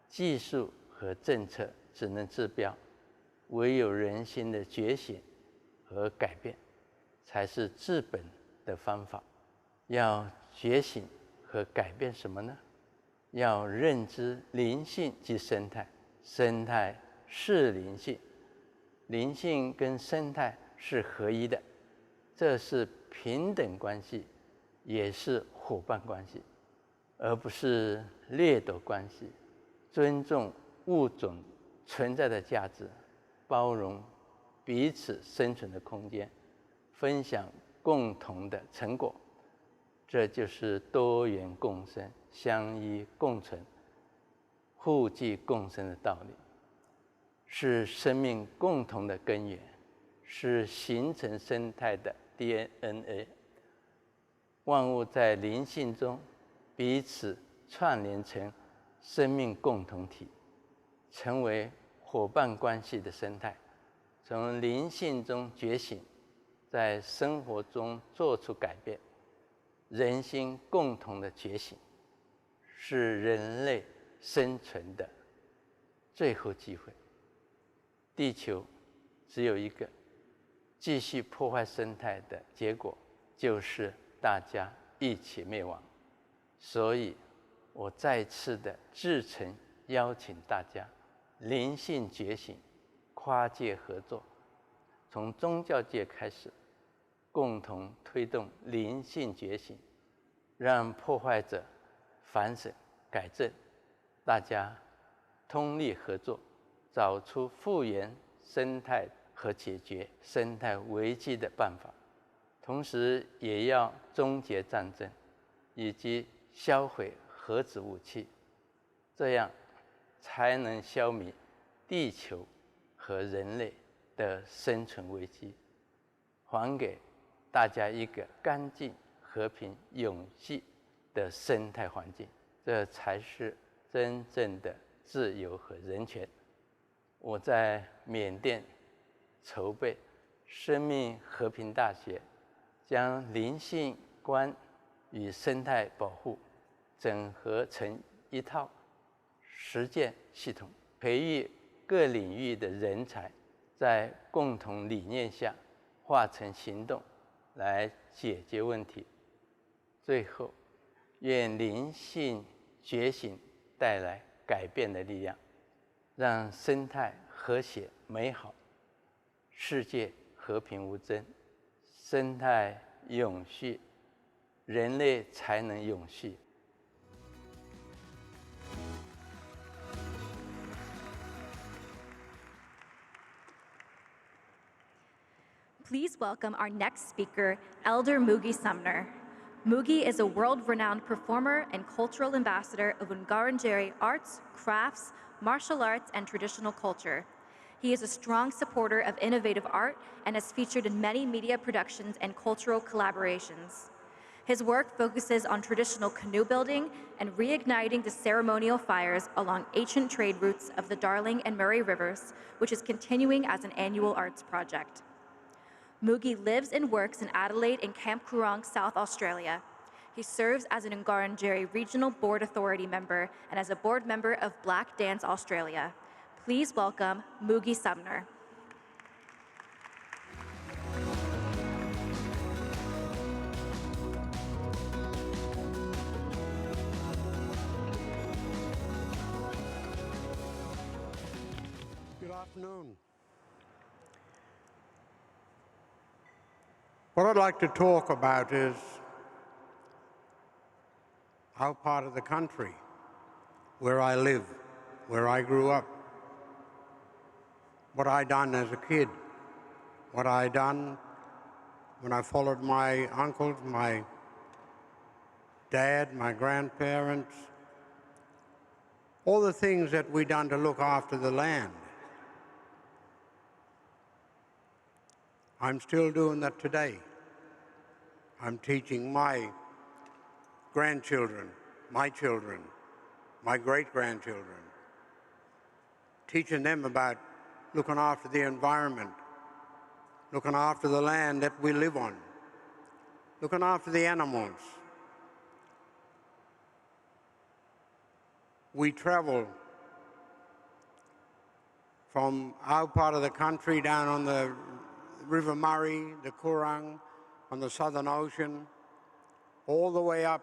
技术和政策只能治标，唯有人心的觉醒和改变才是治本的方法。要觉醒和改变什么呢？要认知灵性即生态，生态是灵性，灵性跟生态是合一的，这是平等关系，也是伙伴关系，而不是掠夺关系。尊重物种存在的价值，包容彼此生存的空间，分享共同的成果，这就是多元共生、相依共存、互济共生的道理，是生命共同的根源，是形成生态的 DNA。万物在灵性中彼此串联成生命共同体，成为伙伴关系的生态。从灵性中觉醒，在生活中做出改变，人心共同的觉醒，是人类生存的最后机会。地球只有一个，继续破坏生态的结果就是大家一起灭亡。所以，我再次的至诚邀请大家灵性觉醒，跨界合作，从宗教界开始，共同推动灵性觉醒，让破坏者反省改正，大家通力合作，找出复原生态和解决生态危机的办法，同时也要终结战争，以及销毁核子武器，这样才能消弭地球和人类的生存危机，还给大家一个干净、和平、永续的生态环境，这才是真正的自由和人权。我在缅甸筹备生命和平大学，将灵性观与生态保护整合成一套实践系统，培育各领域的人才，在共同理念下化成行动来解决问题。最后，愿灵性觉醒带来改变的力量，让生态和谐美好，世界和平无争，生态永续，人类才能永续。Please welcome our next speaker, Elder Moogy Sumner. Moogy is a world-renowned performer and cultural ambassador of Wurundjeri arts, crafts, martial arts, and traditional culture. He is a strong supporter of innovative art and has featured in many media productions and cultural collaborations. His work focuses on traditional canoe building and reigniting the ceremonial fires along ancient trade routes of the Darling and Murray Rivers, which is continuing as an annual arts project. Moogy lives and works in Adelaide and Camp-Horinek, South Australia. He serves as an Wurundjeri Regional Board Authority member and as a board member of Black Dance Australia. Please welcome Moogy Sumner. Good afternoon. What I'd like to talk about is our part of the country, where I live, where I grew up, what I done as a kid, what I done when I followed my uncles, my dad, my grandparents, all the things that we done to look after the land. I'm still doing that today. I'm teaching my grandchildren, my children, my great-grandchildren, teaching them about looking after the environment, looking after the land that we live on, looking after the animals. We travel from our part of the country down on the River Murray, the Coorong, on the Southern Ocean, all the way up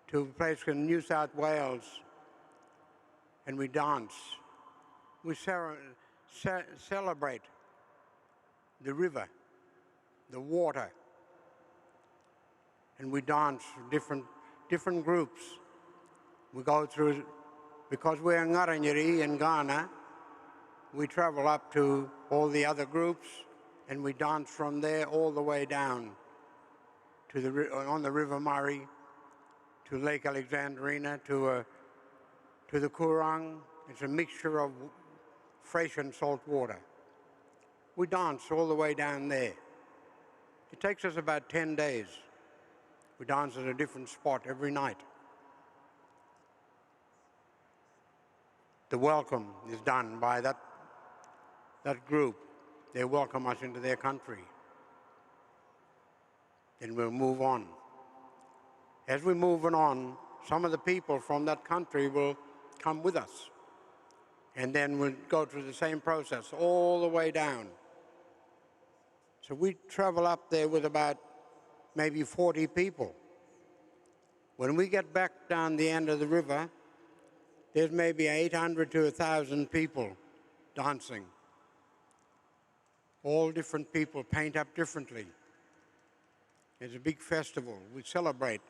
to a place in New South Wales, and we dance. We celebrate the river, the water, and we dance different groups. We go through, because we're in Ngaranjeri in Ghana, we travel up to all the other groups, and we dance from there all the way down to on the River Murray, to Lake Alexandrina, to the Coorong. It's a mixture of fresh and salt water. We dance all the way down there. It takes us about 10 days. We dance at a different spot every night. The welcome is done by that group. They welcome us into their country. Then we'll move on. As we're moving on, some of the people from that country will come with us. And then we'll go through the same process all the way down. So we travel up there with about maybe 40 people. When we get back down the end of the river, there's maybe 800 to 1,000 people dancing. All different people paint up differently. It's a big festival. We celebrate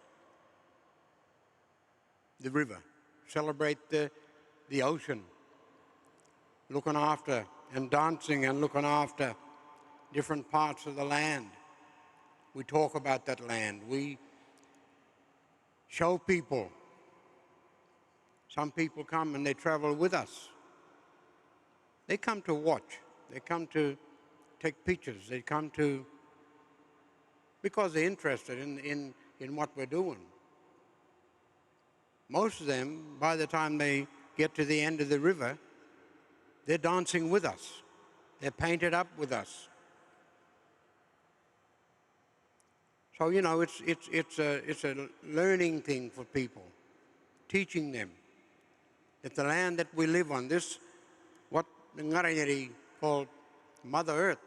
the river, celebrate the ocean, looking after and dancing and looking after different parts of the land. We talk about that land. We show people. Some people come and they travel with us. They come to watch. They come to take pictures. They come to, because they're interested in what we're doing. Most of them, by the time they get to the end of the river, they're dancing with us. They're painted up with us. So, you know, it's a learning thing for people, teaching them that the land that we live on, this, what the Ngarinyari called Mother Earth,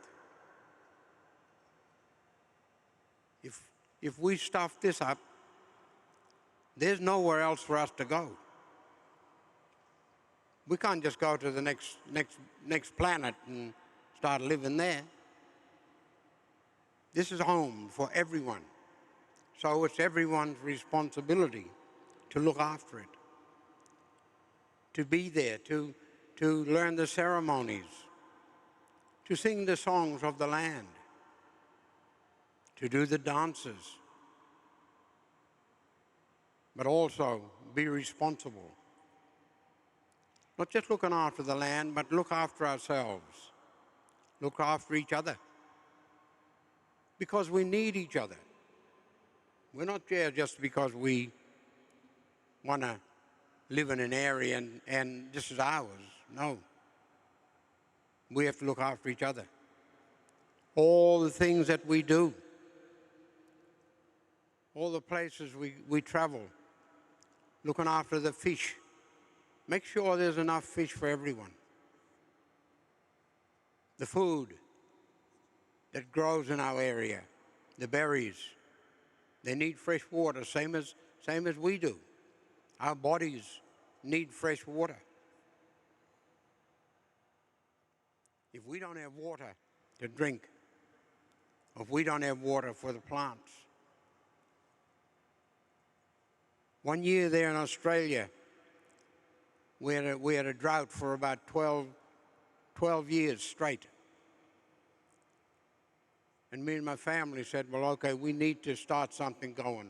if we stuff this up, there's nowhere else for us to go. We can't just go to the next planet and start living there. This is home for everyone. So it's everyone's responsibility to look after it, to be there, to learn the ceremonies, to sing the songs of the land, to do the dances, but also be responsible. Not just looking after the land, but look after ourselves, look after each other, because we need each other. We're not there just because we want to live in an area and this is ours. No. We have to look after each other. All the things that we do, all the places we travel, looking after the fish. Make sure there's enough fish for everyone. The food that grows in our area, the berries, they need fresh water, same as we do. Our bodies need fresh water. If we don't have water to drink, if we don't have water for the plants. One year there in Australia, we had a drought for about 12 years straight. And me and my family said, well, okay, we need to start something going.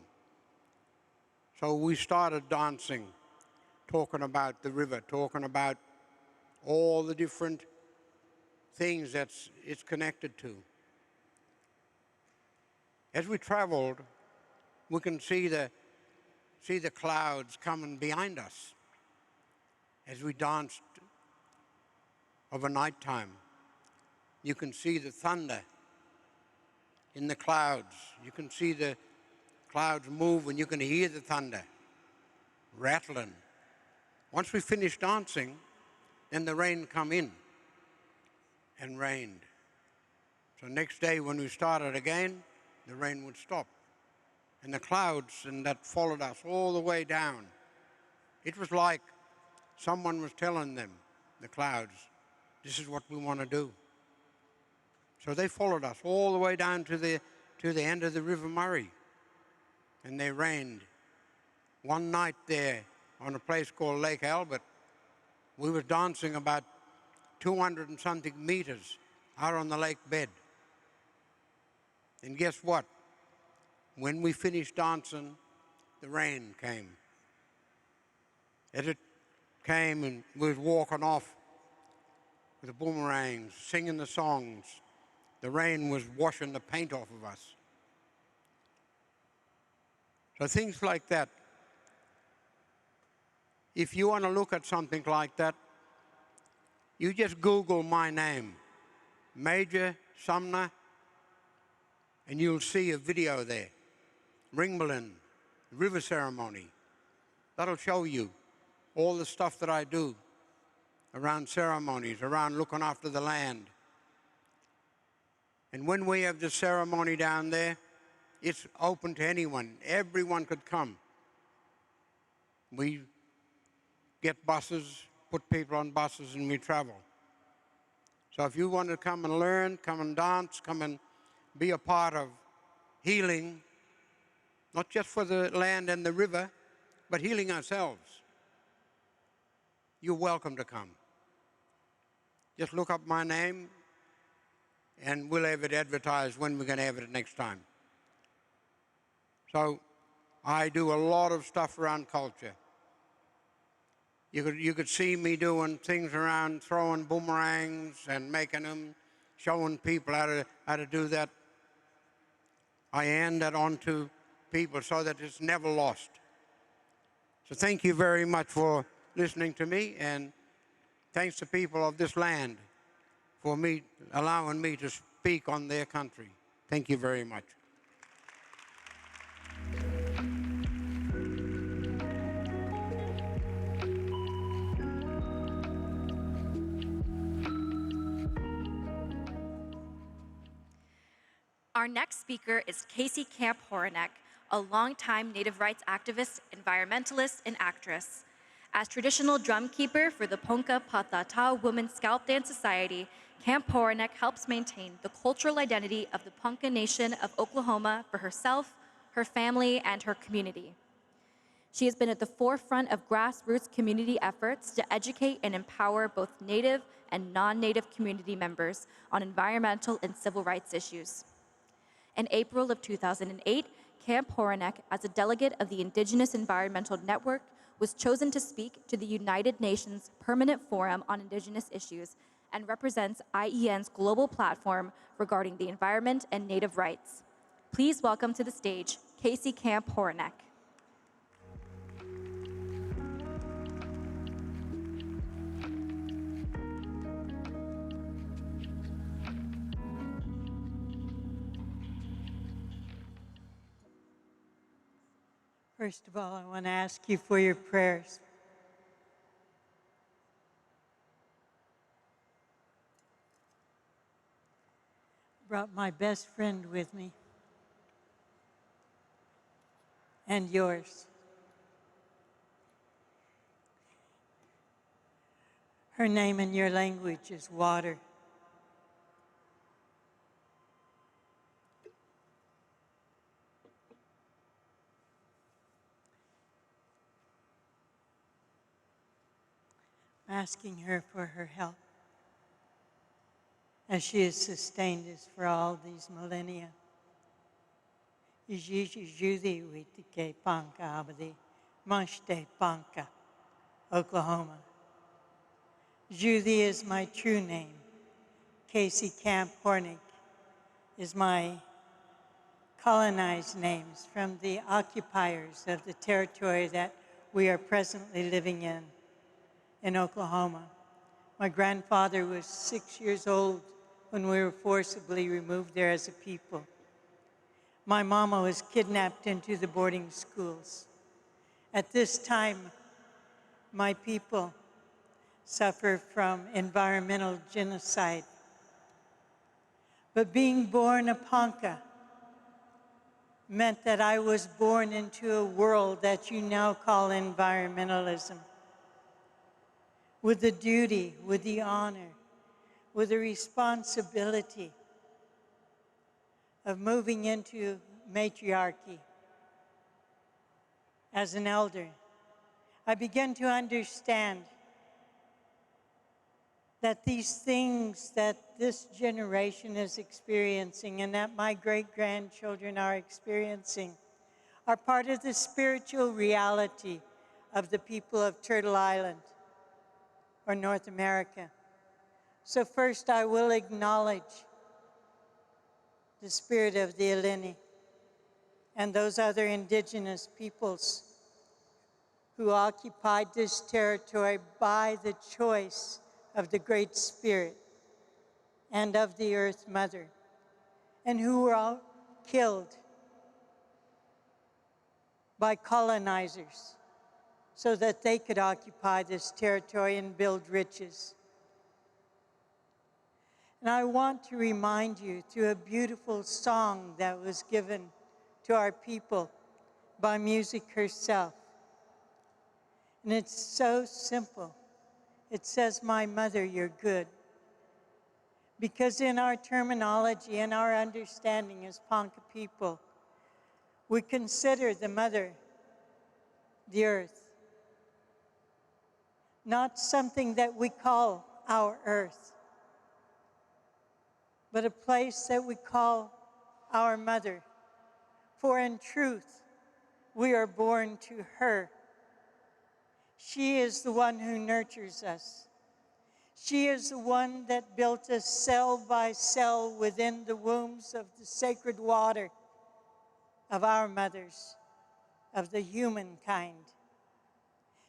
So we started dancing, talking about the river, talking about all the different things it's connected to. As we traveled, we can see the clouds coming behind us as we danced of a night time. You can see the thunder in the clouds. You can see the clouds move and you can hear the thunder rattling. Once we finished dancing, then the rain come in and rained. So next day when we started again, the rain would stop. And the clouds and that followed us all the way down. It was like someone was telling them, the clouds, this is what we want to do. So they followed us all the way down to the end of the River Murray. And they rained. One night there on a place called Lake Albert, we were dancing about 200 and something meters out on the lake bed. And guess what? When we finished dancing, the rain came. As it came and we was walking off with the boomerangs, singing the songs, the rain was washing the paint off of us. So things like that. If you want to look at something like that, you just Google my name, Major Sumner, and you'll see a video there. Ringbalin, river ceremony. That'll show you all the stuff that I do around ceremonies, around looking after the land. And when we have the ceremony down there, it's open to anyone. Everyone could come. We get buses, put people on buses, and we travel. So if you want to come and learn, come and dance, come and be a part of healing, not just for the land and the river, but healing ourselves, you're welcome to come. Just look up my name, and we'll have it advertised when we're going to have it next time. So I do a lot of stuff around culture. You could see me doing things around throwing boomerangs and making them, showing people how to do that. I hand that on to people so that it's never lost. So thank you very much for listening to me, and thanks to people of this land for allowing me to speak on their country. Thank you very much. Our next speaker is Casey Camp-Horinek, a longtime Native rights activist, environmentalist, and actress. As traditional drumkeeper for the Ponca Patata Women's Scalp Dance Society, Camp-Horinek helps maintain the cultural identity of the Ponca Nation of Oklahoma for herself, her family, and her community. She has been at the forefront of grassroots community efforts to educate and empower both Native and non-Native community members on environmental and civil rights issues. In April of 2008, Camp-Horinek, as a delegate of the Indigenous Environmental Network, was chosen to speak to the United Nations Permanent Forum on Indigenous Issues and represents IEN's global platform regarding the environment and Native rights. Please welcome to the stage, Casey Camp-Horinek. First of all, I want to ask you for your prayers. Brought my best friend with me, and yours. Her name in your language is Water. Asking her for her help as she has sustained us for all these millennia. Oklahoma. Judy is my true name. Casey Camp-Horinek is my colonized names from the occupiers of the territory that we are presently living in Oklahoma. My grandfather was 6 years old when we were forcibly removed there as a people. My mama was kidnapped into the boarding schools. At this time, my people suffer from environmental genocide. But being born a Ponca meant that I was born into a world that you now call environmentalism, with the duty, with the honor, with the responsibility of moving into matriarchy. As an elder, I began to understand that these things that this generation is experiencing and that my great-grandchildren are experiencing are part of the spiritual reality of the people of Turtle Island or North America. So first I will acknowledge the spirit of the Eleni and those other indigenous peoples who occupied this territory by the choice of the Great Spirit and of the Earth Mother, and who were all killed by colonizers so that they could occupy this territory and build riches. And I want to remind you through a beautiful song that was given to our people by music herself. And it's so simple. It says, "My mother, you're good." Because in our terminology and our understanding as Ponca people, we consider the mother, the earth, not something that we call our earth, but a place that we call our mother. For in truth, we are born to her. She is the one who nurtures us. She is the one that built us cell by cell within the wombs of the sacred water of our mothers, of the humankind.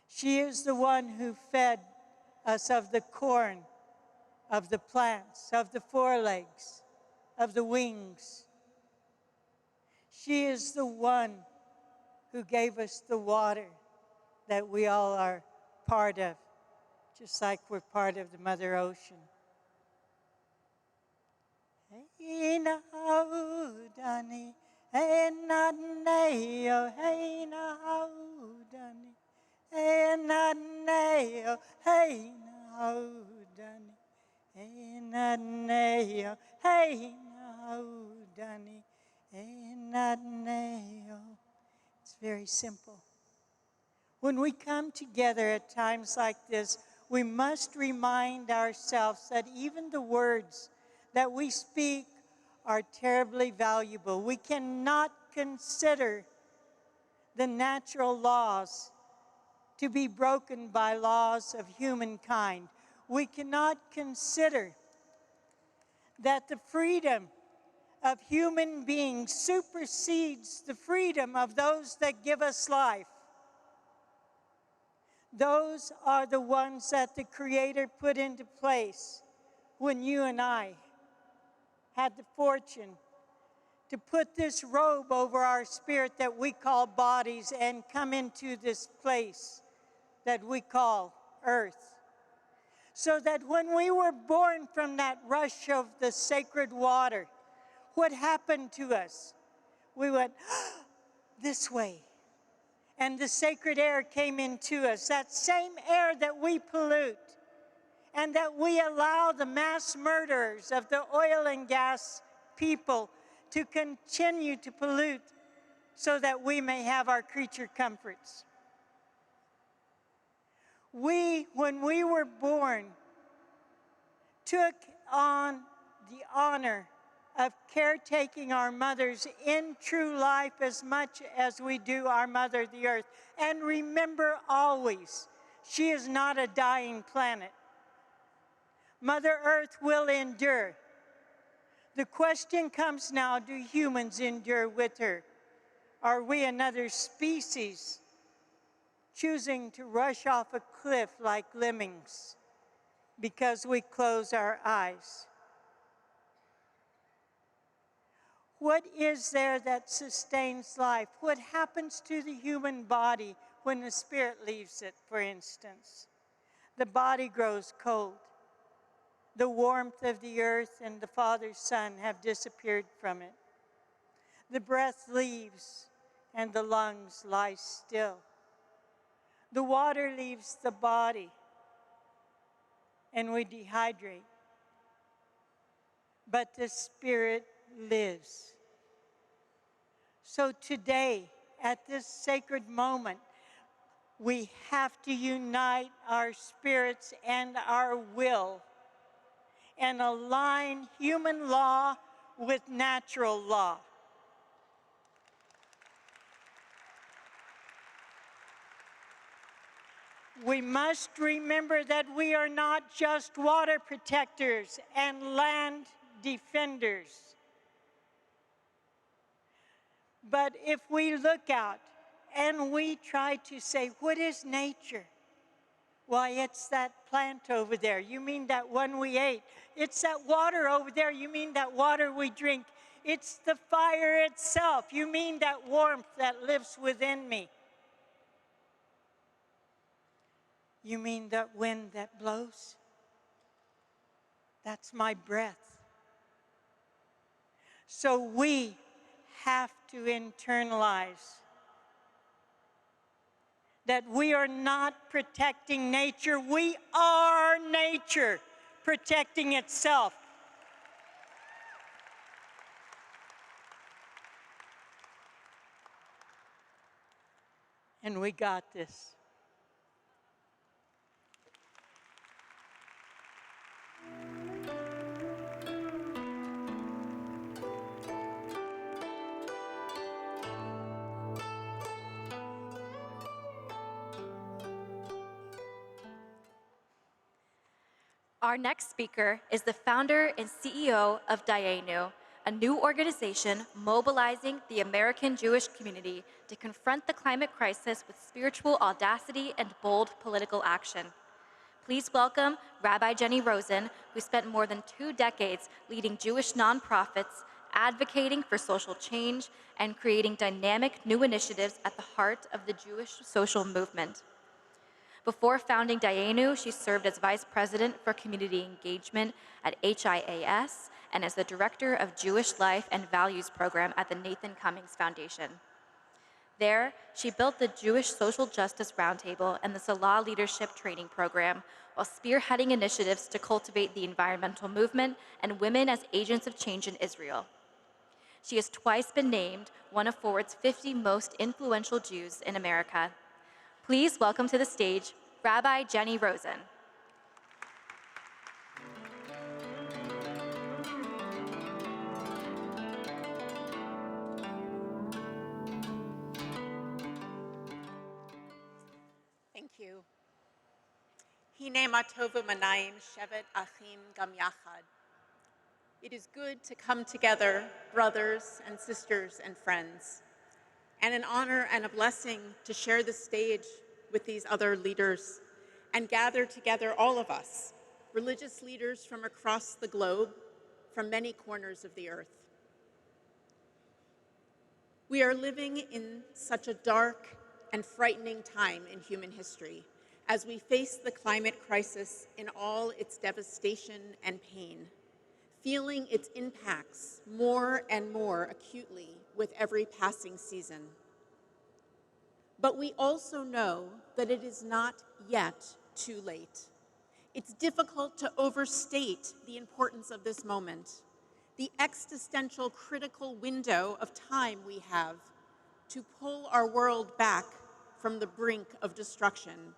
She is the one who fed us of the corn, of the plants, of the forelegs, of the wings. She is the one who gave us the water that we all are part of, just like we're part of the Mother Ocean. Hey na haudani, hey na neo, hey na haudani, hey na neo, hey na haudani, hey na neo, hey na haudani, hey na neo. It's very simple. When we come together at times like this, we must remind ourselves that even the words that we speak are terribly valuable. We cannot consider the natural laws to be broken by laws of humankind. We cannot consider that the freedom of human beings supersedes the freedom of those that give us life. Those are the ones that the Creator put into place when you and I had the fortune to put this robe over our spirit that we call bodies and come into this place that we call earth. So that when we were born from that rush of the sacred water, what happened to us? We went this way. And the sacred air came into us, that same air that we pollute and that we allow the mass murderers of the oil and gas people to continue to pollute so that we may have our creature comforts. We, when we were born, took on the honor of caretaking our mothers in true life as much as we do our mother, the earth. And remember always, she is not a dying planet. Mother Earth will endure. The question comes now, do humans endure with her? Are we another species choosing to rush off a cliff like lemmings because we close our eyes? What is there that sustains life? What happens to the human body when the spirit leaves it, for instance? The body grows cold. The warmth of the earth and the Father's Son have disappeared from it. The breath leaves and the lungs lie still. The water leaves the body and we dehydrate. But the spirit lives. So today, at this sacred moment, we have to unite our spirits and our will and align human law with natural law. We must remember that we are not just water protectors and land defenders. But if we look out and we try to say, what is nature? Why, it's that plant over there. You mean that one we ate? It's that water over there. You mean that water we drink? It's the fire itself. You mean that warmth that lives within me? You mean that wind that blows? That's my breath. So we have to internalize that we are not protecting nature, we are nature protecting itself. And we got this. Our next speaker is the founder and CEO of Dayenu, a new organization mobilizing the American Jewish community to confront the climate crisis with spiritual audacity and bold political action. Please welcome Rabbi Jennie Rosenn, who spent more than 2 decades leading Jewish nonprofits, advocating for social change, and creating dynamic new initiatives at the heart of the Jewish social movement. Before founding Dayenu, she served as Vice President for Community Engagement at HIAS and as the Director of Jewish Life and Values Program at the Nathan Cummings Foundation. There, she built the Jewish Social Justice Roundtable and the Salah Leadership Training Program, while spearheading initiatives to cultivate the environmental movement and women as agents of change in Israel. She has twice been named one of Forward's 50 most influential Jews in America. Please welcome to the stage, Rabbi Jennie Rosenn. Thank you. Hine ma tovu manayim shevet achim gam yachad. It is good to come together, brothers and sisters and friends, and an honor and a blessing to share the stage with these other leaders and gather together all of us, religious leaders from across the globe, from many corners of the earth. We are living in such a dark and frightening time in human history as we face the climate crisis in all its devastation and pain, feeling its impacts more and more acutely with every passing season. But we also know that it is not yet too late. It's difficult to overstate the importance of this moment, the existential critical window of time we have to pull our world back from the brink of destruction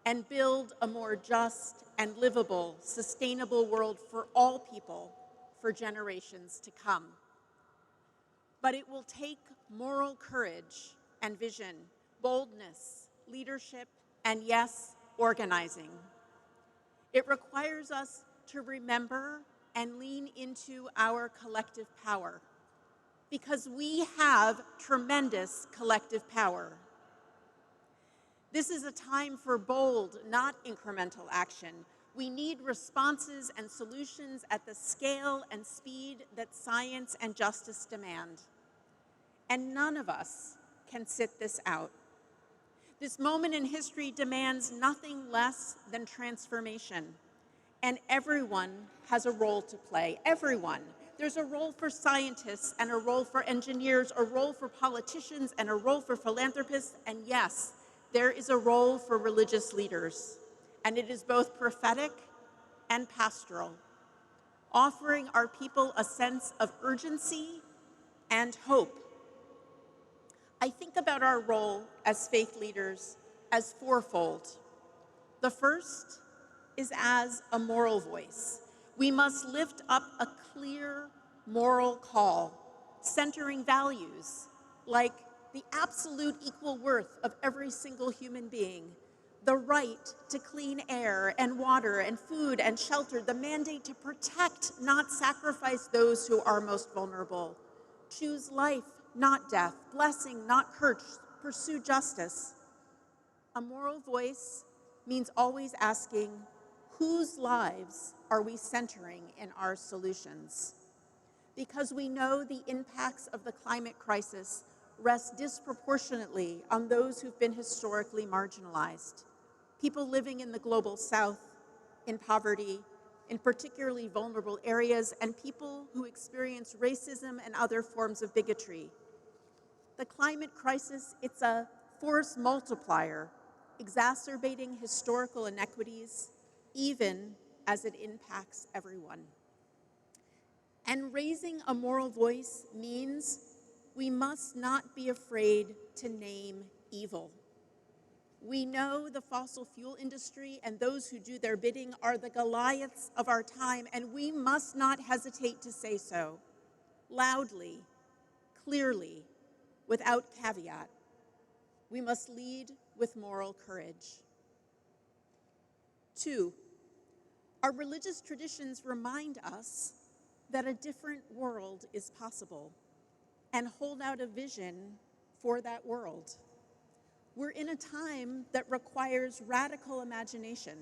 and build a more just and livable, sustainable world for all people for generations to come. But it will take moral courage and vision, boldness, leadership, and yes, organizing. It requires us to remember and lean into our collective power, because we have tremendous collective power. This is a time for bold, not incremental action. We need responses and solutions at the scale and speed that science and justice demand. And none of us can sit this out. This moment in history demands nothing less than transformation, and everyone has a role to play, everyone. There's a role for scientists and a role for engineers, a role for politicians and a role for philanthropists, and yes, there is a role for religious leaders, and it is both prophetic and pastoral, offering our people a sense of urgency and hope. I think about our role as faith leaders as fourfold. The first is as a moral voice. We must lift up a clear moral call, centering values like the absolute equal worth of every single human being, the right to clean air and water and food and shelter, the mandate to protect, not sacrifice those who are most vulnerable, choose life, not death, blessing, not curse, pursue justice. A moral voice means always asking, whose lives are we centering in our solutions? Because we know the impacts of the climate crisis rest disproportionately on those who've been historically marginalized. People living in the global south, in poverty, in particularly vulnerable areas, and people who experience racism and other forms of bigotry. The climate crisis, it's a force multiplier, exacerbating historical inequities, even as it impacts everyone. And raising a moral voice means we must not be afraid to name evil. We know the fossil fuel industry and those who do their bidding are the Goliaths of our time, and we must not hesitate to say so, loudly, clearly, without caveat. We must lead with moral courage. 2, our religious traditions remind us that a different world is possible and hold out a vision for that world. We're in a time that requires radical imagination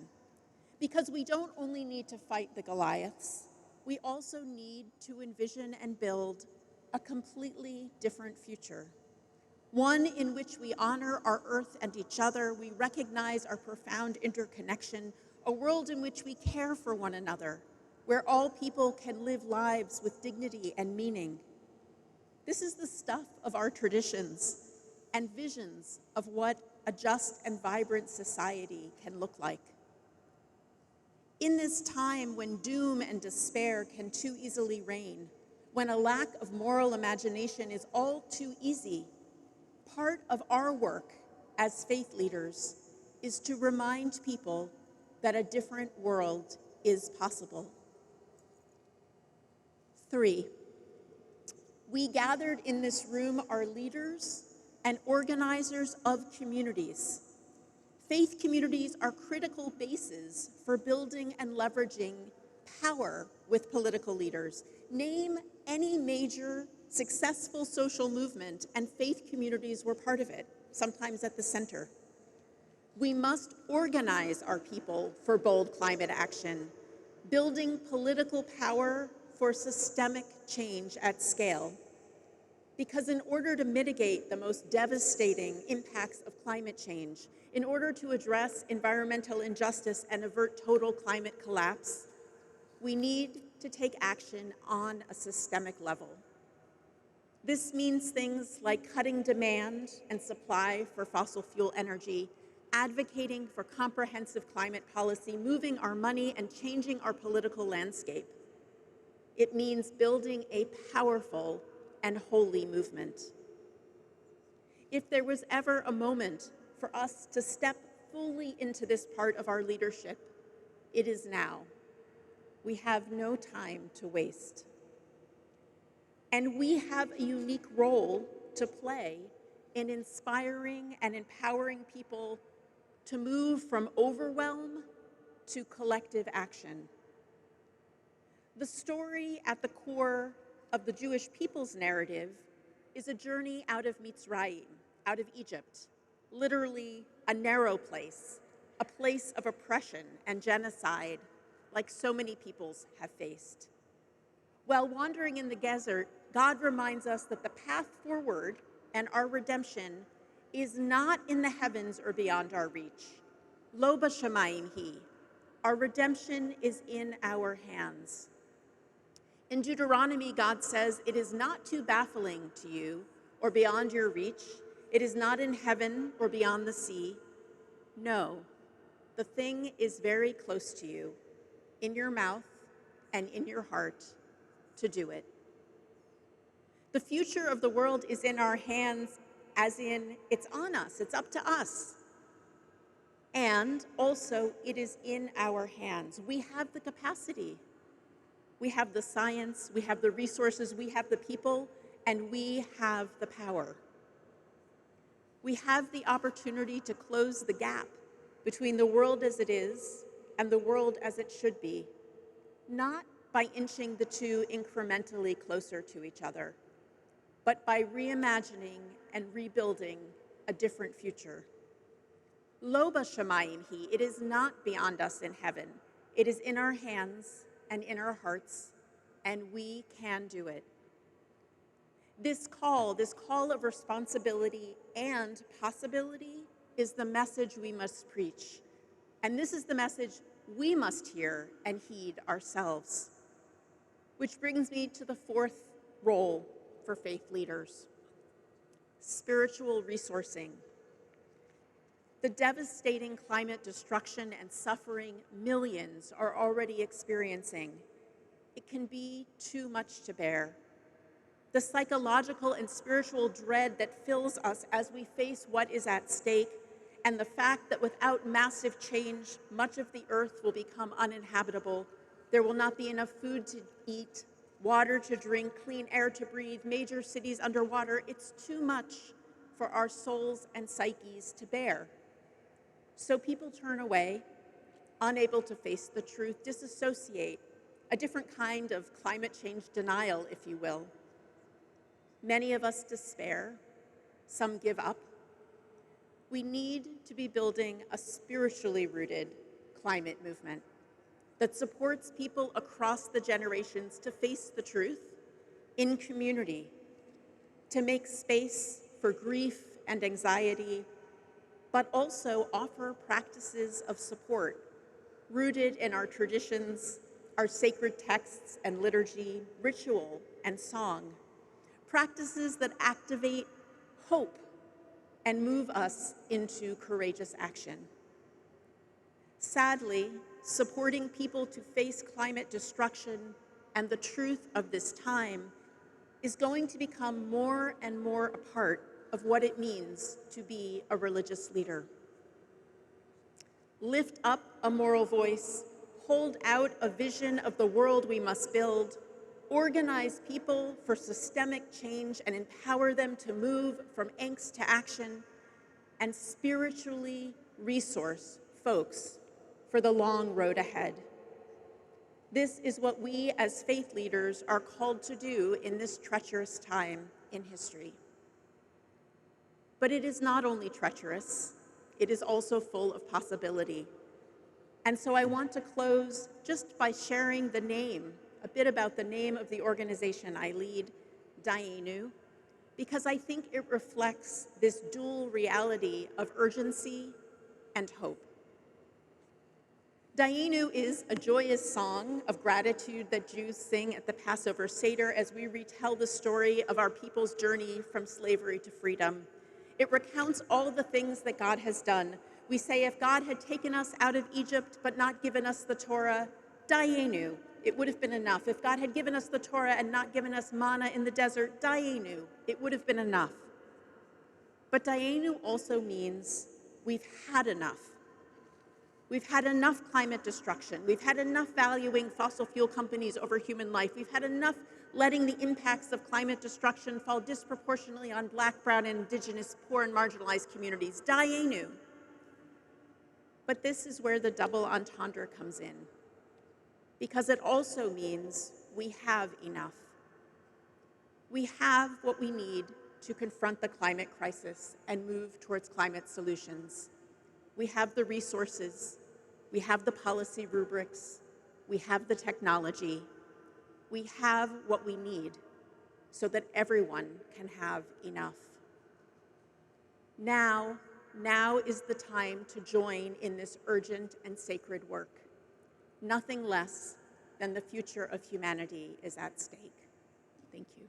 because we don't only need to fight the Goliaths, we also need to envision and build a completely different future. One in which we honor our earth and each other, we recognize our profound interconnection, a world in which we care for one another, where all people can live lives with dignity and meaning. This is the stuff of our traditions and visions of what a just and vibrant society can look like. In this time when doom and despair can too easily reign, when a lack of moral imagination is all too easy, part of our work as faith leaders is to remind people that a different world is possible. 3, we gathered in this room are leaders and organizers of communities. Faith communities are critical bases for building and leveraging power with political leaders. Name any major successful social movement, and faith communities were part of it, sometimes at the center. We must organize our people for bold climate action, building political power for systemic change at scale. Because in order to mitigate the most devastating impacts of climate change, in order to address environmental injustice and avert total climate collapse, we need to take action on a systemic level. This means things like cutting demand and supply for fossil fuel energy, advocating for comprehensive climate policy, moving our money, and changing our political landscape. It means building a powerful and holy movement. If there was ever a moment for us to step fully into this part of our leadership, it is now. We have no time to waste. And we have a unique role to play in inspiring and empowering people to move from overwhelm to collective action. The story at the core of the Jewish people's narrative is a journey out of Mitzrayim, out of Egypt, literally a narrow place, a place of oppression and genocide, like so many peoples have faced. While wandering in the desert, God reminds us that the path forward and our redemption is not in the heavens or beyond our reach. Lo b'shamayim hi. Our redemption is in our hands. In Deuteronomy, God says, "It is not too baffling to you or beyond your reach. It is not in heaven or beyond the sea. No, the thing is very close to you, in your mouth and in your heart, to do it." The future of the world is in our hands, as in it's on us, it's up to us. And also, it is in our hands. We have the capacity. We have the science, we have the resources, we have the people, and we have the power. We have the opportunity to close the gap between the world as it is and the world as it should be, not by inching the two incrementally closer to each other, but by reimagining and rebuilding a different future. Lo b'shamayim hi, it is not beyond us in heaven. It is in our hands and in our hearts, and we can do it. This call of responsibility and possibility is the message we must preach. And this is the message we must hear and heed ourselves. Which brings me to the fourth role for faith leaders. spiritual resourcing. The devastating climate destruction and suffering millions are already experiencing, it can be too much to bear. The psychological and spiritual dread that fills us as we face what is at stake, and the fact that without massive change, much of the earth will become uninhabitable. There will not be enough food to eat, water to drink, clean air to breathe, major cities underwater. It's too much for our souls and psyches to bear. So people turn away, unable to face the truth, disassociate, a different kind of climate change denial, if you will. Many of us despair, some give up. We need to be building a spiritually rooted climate movement that supports people across the generations to face the truth in community, to make space for grief and anxiety, but also offer practices of support rooted in our traditions, our sacred texts and liturgy, ritual and song, practices that activate hope and move us into courageous action. Sadly, supporting people to face climate destruction and the truth of this time is going to become more and more a part of what it means to be a religious leader. Lift up a moral voice, hold out a vision of the world we must build, organize people for systemic change and empower them to move from angst to action, and spiritually resource folks for the long road ahead. This is what we as faith leaders are called to do in this treacherous time in history. But it is not only treacherous, it is also full of possibility. And so I want to close just by sharing the name, a bit about the name of the organization I lead, Dainu, because I think it reflects this dual reality of urgency and hope. Dainu is a joyous song of gratitude that Jews sing at the Passover Seder as we retell the story of our people's journey from slavery to freedom. It recounts all the things that God has done. We say, if God had taken us out of Egypt but not given us the Torah, Dainu, it would have been enough. If God had given us the Torah and not given us manna in the desert, Dainu, it would have been enough. But Dainu also means we've had enough. We've had enough climate destruction. We've had enough valuing fossil fuel companies over human life. We've had enough letting the impacts of climate destruction fall disproportionately on Black, Brown, and Indigenous, poor and marginalized communities. Dainu. But this is where the double entendre comes in, because it also means we have enough. We have what we need to confront the climate crisis and move towards climate solutions. We have the resources, we have the policy rubrics, we have the technology, we have what we need so that everyone can have enough. Now is the time to join in this urgent and sacred work. Nothing less than the future of humanity is at stake. Thank you.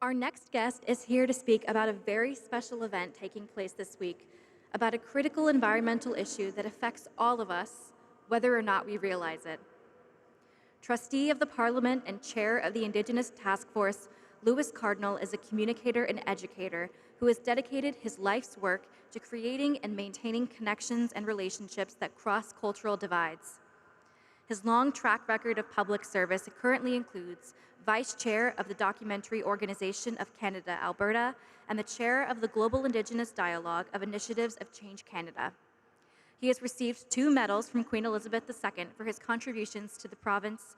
Our next guest is here to speak about a very special event taking place this week, about a critical environmental issue that affects all of us, whether or not we realize it. Trustee of the Parliament and chair of the Indigenous Task Force, Louis Cardinal is a communicator and educator who has dedicated his life's work to creating and maintaining connections and relationships that cross cultural divides. His long track record of public service currently includes Vice Chair of the Documentary Organization of Canada, Alberta, and the Chair of the Global Indigenous Dialogue of Initiatives of Change Canada. He has received 2 medals from Queen Elizabeth II for his contributions to the province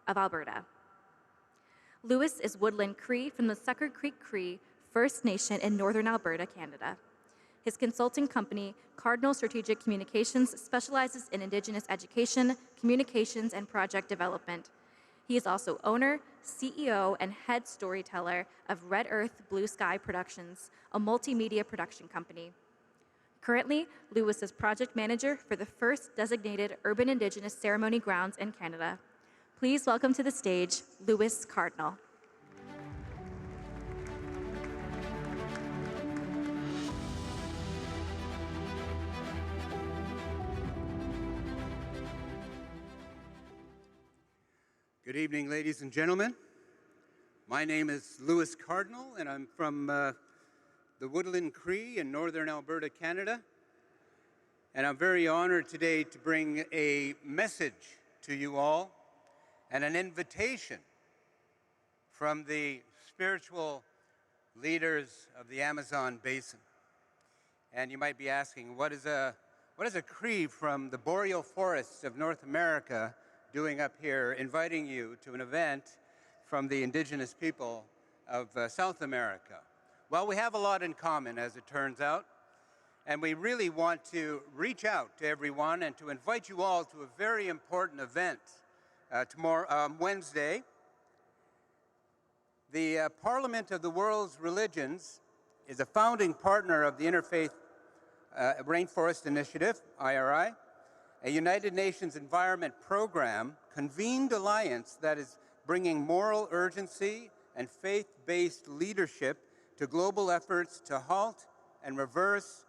of Alberta. Louis is Woodland Cree from the Sucker Creek Cree First Nation in Northern Alberta, Canada. His consulting company, Cardinal Strategic Communications, specializes in Indigenous education, communications, and project development. He is also owner, CEO, and head storyteller of Red Earth Blue Sky Productions, a multimedia production company. Currently, Louis is project manager for the first designated urban Indigenous ceremony grounds in Canada. Please welcome to the stage, Louis Cardinal. Good evening, ladies and gentlemen. My name is Louis Cardinal, and I'm from the Woodland Cree in northern Alberta, Canada. And I'm very honored today to bring a message to you all and an invitation from the spiritual leaders of the Amazon basin. And you might be asking, what is a Cree from the boreal forests of North America doing up here, inviting you to an event from the indigenous people of South America? Well, we have a lot in common, as it turns out, and we really want to reach out to everyone and to invite you all to a very important event tomorrow, Wednesday. The Parliament of the World's Religions is a founding partner of the Interfaith Rainforest Initiative, IRI, a United Nations Environment Program convened alliance that is bringing moral urgency and faith-based leadership to global efforts to halt and reverse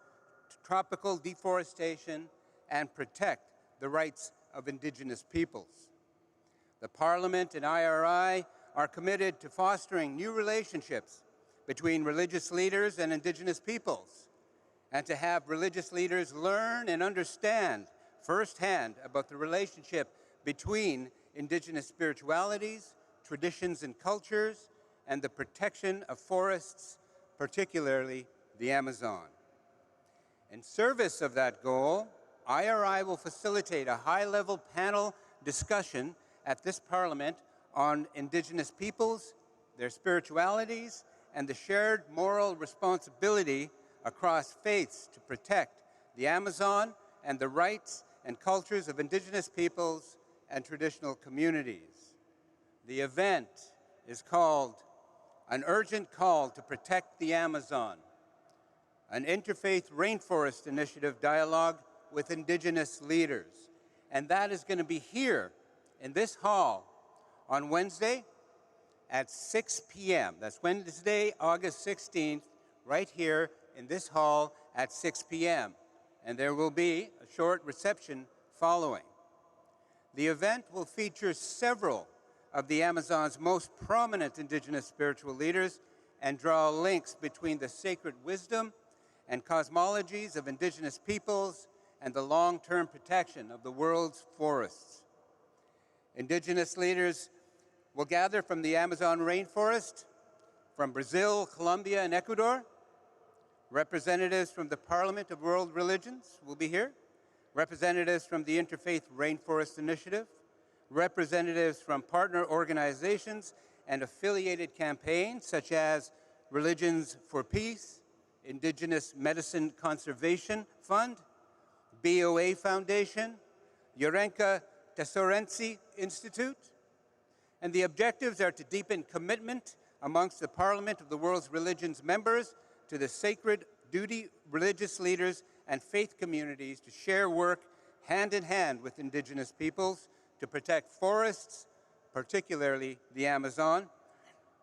tropical deforestation and protect the rights of Indigenous peoples. The Parliament and IRI are committed to fostering new relationships between religious leaders and Indigenous peoples, and to have religious leaders learn and understand firsthand about the relationship between Indigenous spiritualities, traditions, and cultures, and the protection of forests, particularly the Amazon. In service of that goal, IRI will facilitate a high-level panel discussion at this Parliament on Indigenous peoples, their spiritualities, and the shared moral responsibility across faiths to protect the Amazon and the rights and cultures of Indigenous peoples and traditional communities. The event is called An Urgent Call to Protect the Amazon, an interfaith rainforest initiative dialogue with Indigenous leaders. And that is going to be here in this hall on Wednesday at 6 p.m. That's Wednesday, August 16th, right here in this hall at 6 p.m. And there will be a short reception following. The event will feature several of the Amazon's most prominent Indigenous spiritual leaders and draw links between the sacred wisdom and cosmologies of Indigenous peoples and the long-term protection of the world's forests. Indigenous leaders will gather from the Amazon rainforest, from Brazil, Colombia, and Ecuador. Representatives from the Parliament of World Religions will be here. Representatives from the Interfaith Rainforest Initiative. Representatives from partner organizations and affiliated campaigns such as Religions for Peace, Indigenous Medicine Conservation Fund, BOA Foundation, Yorenka Tesorensi Institute. And the objectives are to deepen commitment amongst the Parliament of the World's Religions members to the sacred duty religious leaders and faith communities to share work hand in hand with Indigenous peoples to protect forests, particularly the Amazon,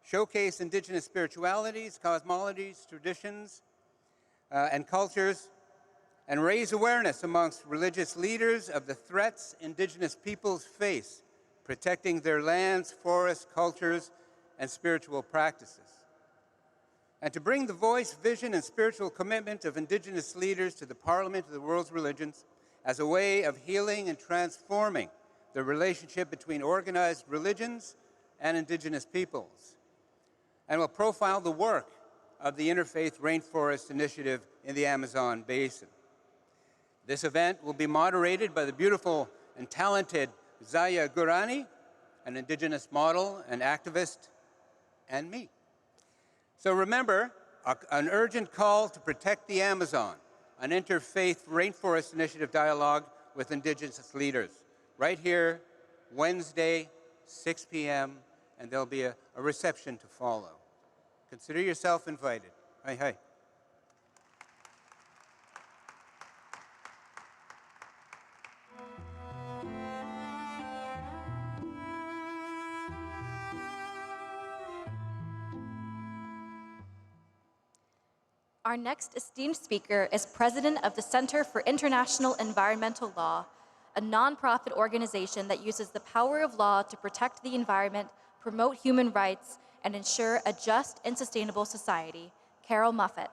showcase Indigenous spiritualities, cosmologies, traditions, and cultures, and raise awareness amongst religious leaders of the threats Indigenous peoples face, protecting their lands, forests, cultures, and spiritual practices. And to bring the voice, vision, and spiritual commitment of Indigenous leaders to the Parliament of the World's Religions as a way of healing and transforming the relationship between organized religions and Indigenous peoples. And will profile the work of the Interfaith Rainforest Initiative in the Amazon Basin. This event will be moderated by the beautiful and talented Zaya Gurani, an Indigenous model and activist, and me. So remember, an urgent call to protect the Amazon, an interfaith rainforest initiative dialogue with Indigenous leaders, right here, Wednesday, 6 p.m., and there'll be a reception to follow. Consider yourself invited. Hi, hi. Our next esteemed speaker is president of the Center for International Environmental Law, a nonprofit organization that uses the power of law to protect the environment, promote human rights, and ensure a just and sustainable society, Carroll Muffett.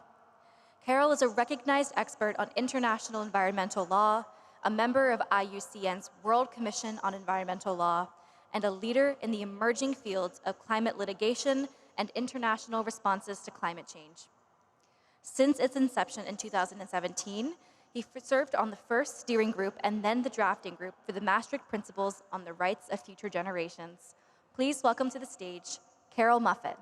Carroll is a recognized expert on international environmental law, a member of IUCN's World Commission on Environmental Law, and a leader in the emerging fields of climate litigation and international responses to climate change. Since its inception in 2017, he served on the first steering group and then the drafting group for the Maastricht Principles on the Rights of Future Generations. Please welcome to the stage, Carroll Muffett.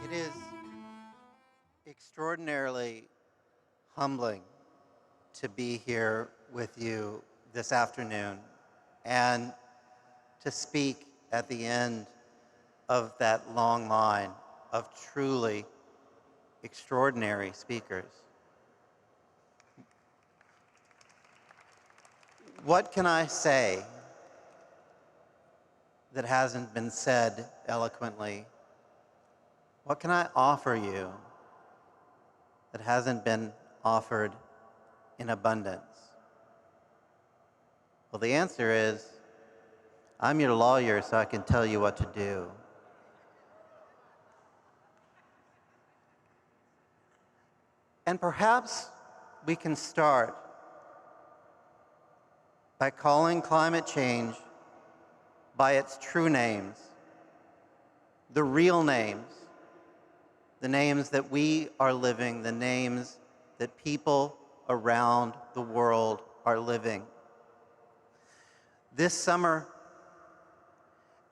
It is extraordinarily humbling to be here with you this afternoon and to speak at the end of that long line of truly extraordinary speakers. What can I say that hasn't been said eloquently? What can I offer you that hasn't been offered in abundance? Well, the answer is, I'm your lawyer, so I can tell you what to do. And perhaps we can start by calling climate change by its true names, the real names, the names that we are living, the names that people around the world are living. This summer,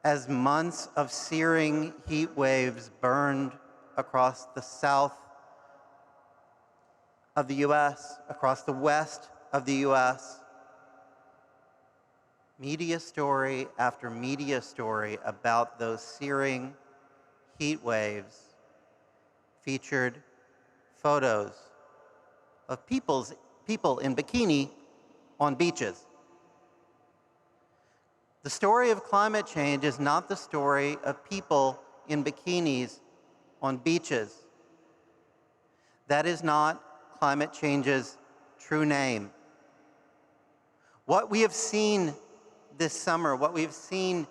as months of searing heat waves burned across the south of the US, across the west of the US, media story after media story about those searing heat waves featured photos of people in bikini on beaches. The story of climate change is not the story of people in bikinis on beaches. That is not climate change's true name. What we have seen this summer, what we've seen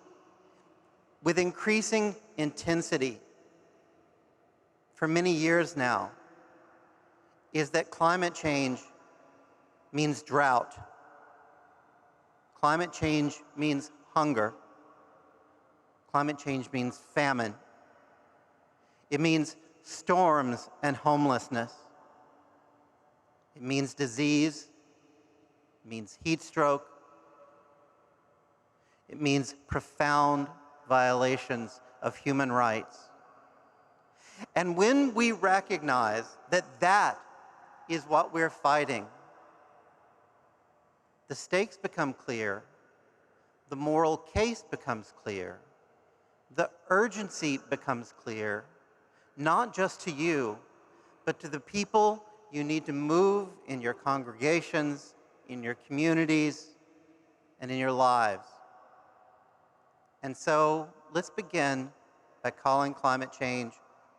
with increasing intensity for many years now, is that climate change means drought. Climate change means hunger. Climate change means famine. It means storms and homelessness. It means disease. It means heat stroke. It means profound violations of human rights. And when we recognize that that is what we're fighting, the stakes become clear, the moral case becomes clear, the urgency becomes clear, not just to you, but to the people you need to move in your congregations, in your communities, and in your lives. And so let's begin by calling climate change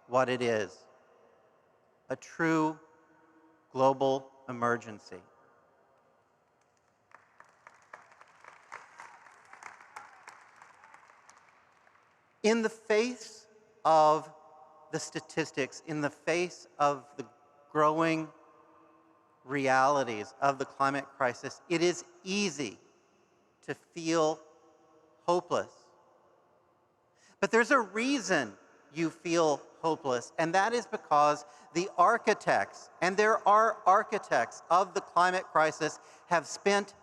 what it is: a true global emergency. In the face of the statistics, in the face of the growing realities of the climate crisis, it is easy to feel hopeless. But there's a reason you feel hopeless, and that is because the architects, and there are architects of the climate crisis, have spent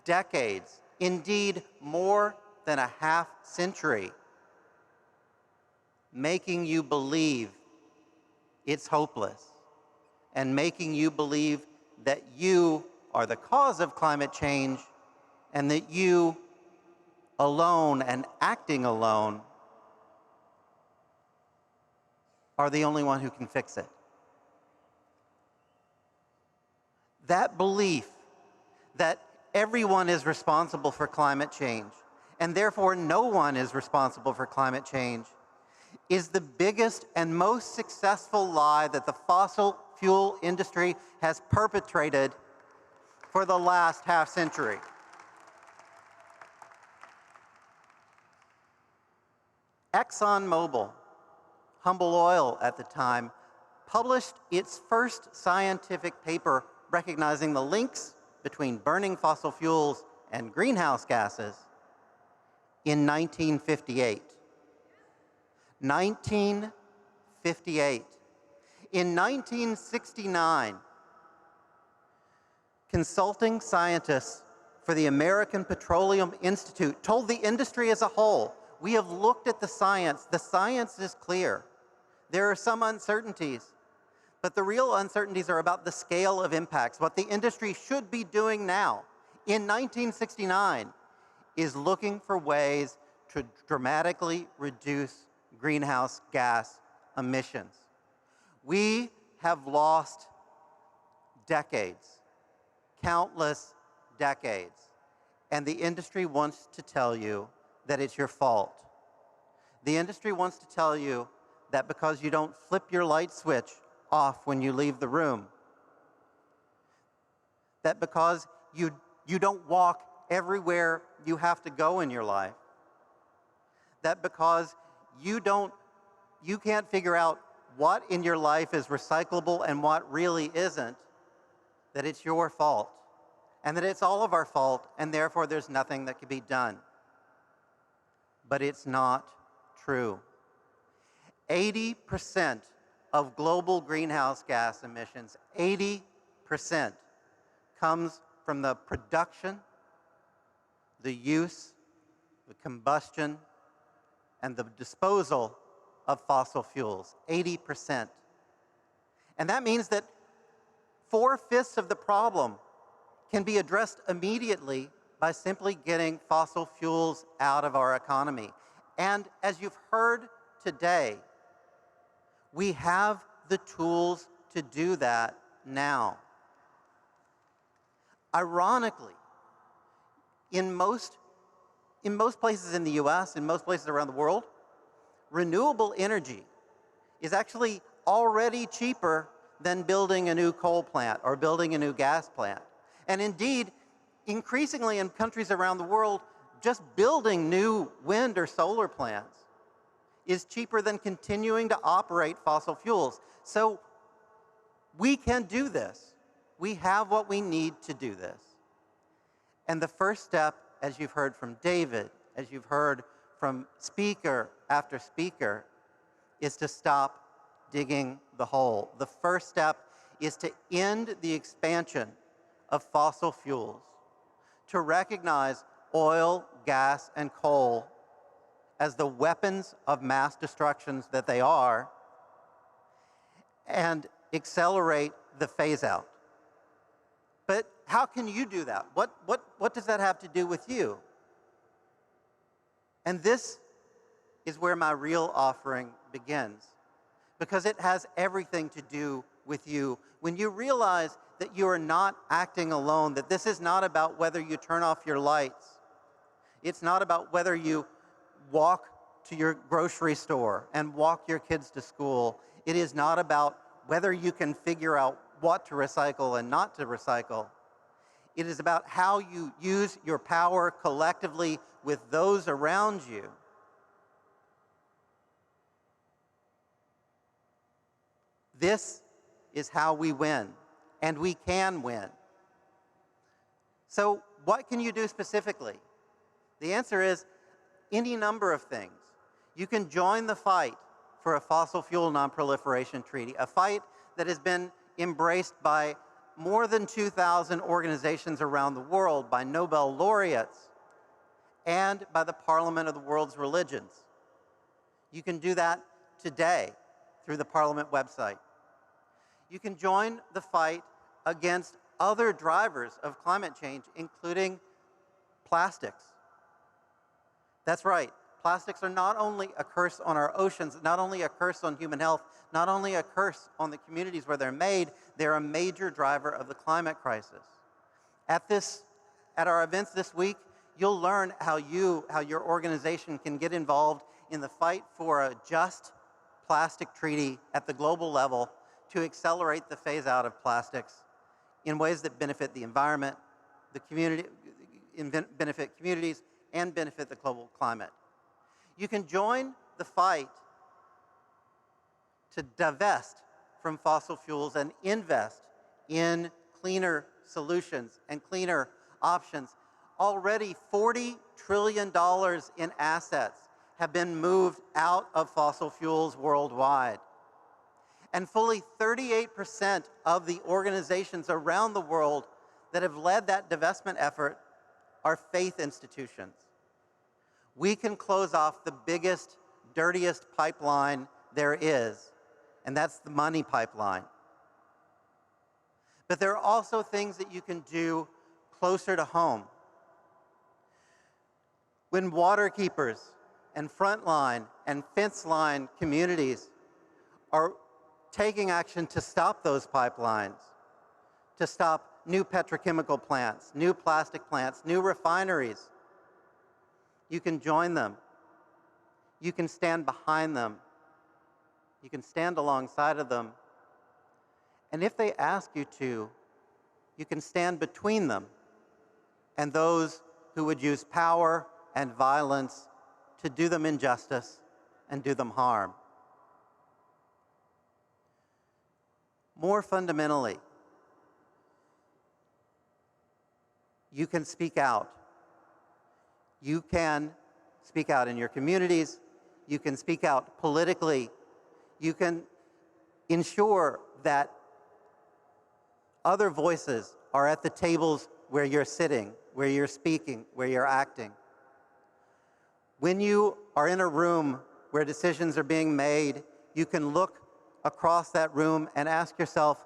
decades, indeed more than a half century, making you believe it's hopeless, and making you believe that you are the cause of climate change and that you alone and acting alone are the only one who can fix it. That belief that everyone is responsible for climate change and therefore no one is responsible for climate change is the biggest and most successful lie that the fossil fuel industry has perpetrated for the last half-century. ExxonMobil, Humble Oil at the time, published its first scientific paper recognizing the links between burning fossil fuels and greenhouse gases in 1958. 1958. In 1969, consulting scientists for the American Petroleum Institute told the industry as a whole, we have looked at the science is clear. There are some uncertainties, but the real uncertainties are about the scale of impacts. What the industry should be doing now, in 1969, is looking for ways to dramatically reduce greenhouse gas emissions. We have lost decades, countless decades, and the industry wants to tell you that it's your fault. The industry wants to tell you that because you don't flip your light switch off when you leave the room, that because you don't walk everywhere you have to go in your life, that because you can't figure out what in your life is recyclable and what really isn't, that it's your fault, and that it's all of our fault, and therefore there's nothing that can be done. But it's not true. 80% of global greenhouse gas emissions, 80% comes from the production, the use, the combustion, and the disposal of fossil fuels, 80%. And that means that 4/5 of the problem can be addressed immediately by simply getting fossil fuels out of our economy. And as you've heard today, we have the tools to do that now. Ironically, in most places in the US, in most places around the world, renewable energy is actually already cheaper than building a new coal plant or building a new gas plant. And indeed, increasingly in countries around the world, just building new wind or solar plants is cheaper than continuing to operate fossil fuels. So we can do this. We have what we need to do this. And the first step, as you've heard from David, as you've heard from speaker after speaker, is to stop digging the hole. The first step is to end the expansion of fossil fuels, to recognize oil, gas, and coal as the weapons of mass destruction that they are, and accelerate the phase out. But how can you do that? What does that have to do with you? And this is where my real offering begins, because it has everything to do with you. When you realize that you are not acting alone, that this is not about whether you turn off your lights. It's not about whether you walk to your grocery store and walk your kids to school. It is not about whether you can figure out what to recycle and not to recycle. It is about how you use your power collectively with those around you. This is how we win, and we can win. So what can you do specifically? The answer is any number of things. You can join the fight for a fossil fuel non-proliferation treaty, a fight that has been embraced by more than 2,000 organizations around the world, by Nobel laureates, and by the Parliament of the world's religions. You can do that today through the Parliament website. You can join the fight against other drivers of climate change, including plastics. That's right. Plastics are not only a curse on our oceans, not only a curse on human health, not only a curse on the communities where they're made, they're a major driver of the climate crisis. At our events this week, you'll learn how your organization can get involved in the fight for a just plastic treaty at the global level to accelerate the phase out of plastics in ways that benefit the environment, the community, benefit communities, and benefit the global climate. You can join the fight to divest from fossil fuels and invest in cleaner solutions and cleaner options. Already $40 trillion in assets have been moved out of fossil fuels worldwide. And fully 38% of the organizations around the world that have led that divestment effort are faith institutions. We can close off the biggest, dirtiest pipeline there is, and that's the money pipeline. But there are also things that you can do closer to home. When water keepers and frontline and fence line communities are taking action to stop those pipelines, to stop new petrochemical plants, new plastic plants, new refineries, you can join them. You can stand behind them. You can stand alongside of them. And if they ask you to, you can stand between them and those who would use power and violence to do them injustice and do them harm. More fundamentally, you can speak out. You can speak out in your communities. You can speak out politically. You can ensure that other voices are at the tables where you're sitting, where you're speaking, where you're acting. When you are in a room where decisions are being made, you can look across that room and ask yourself,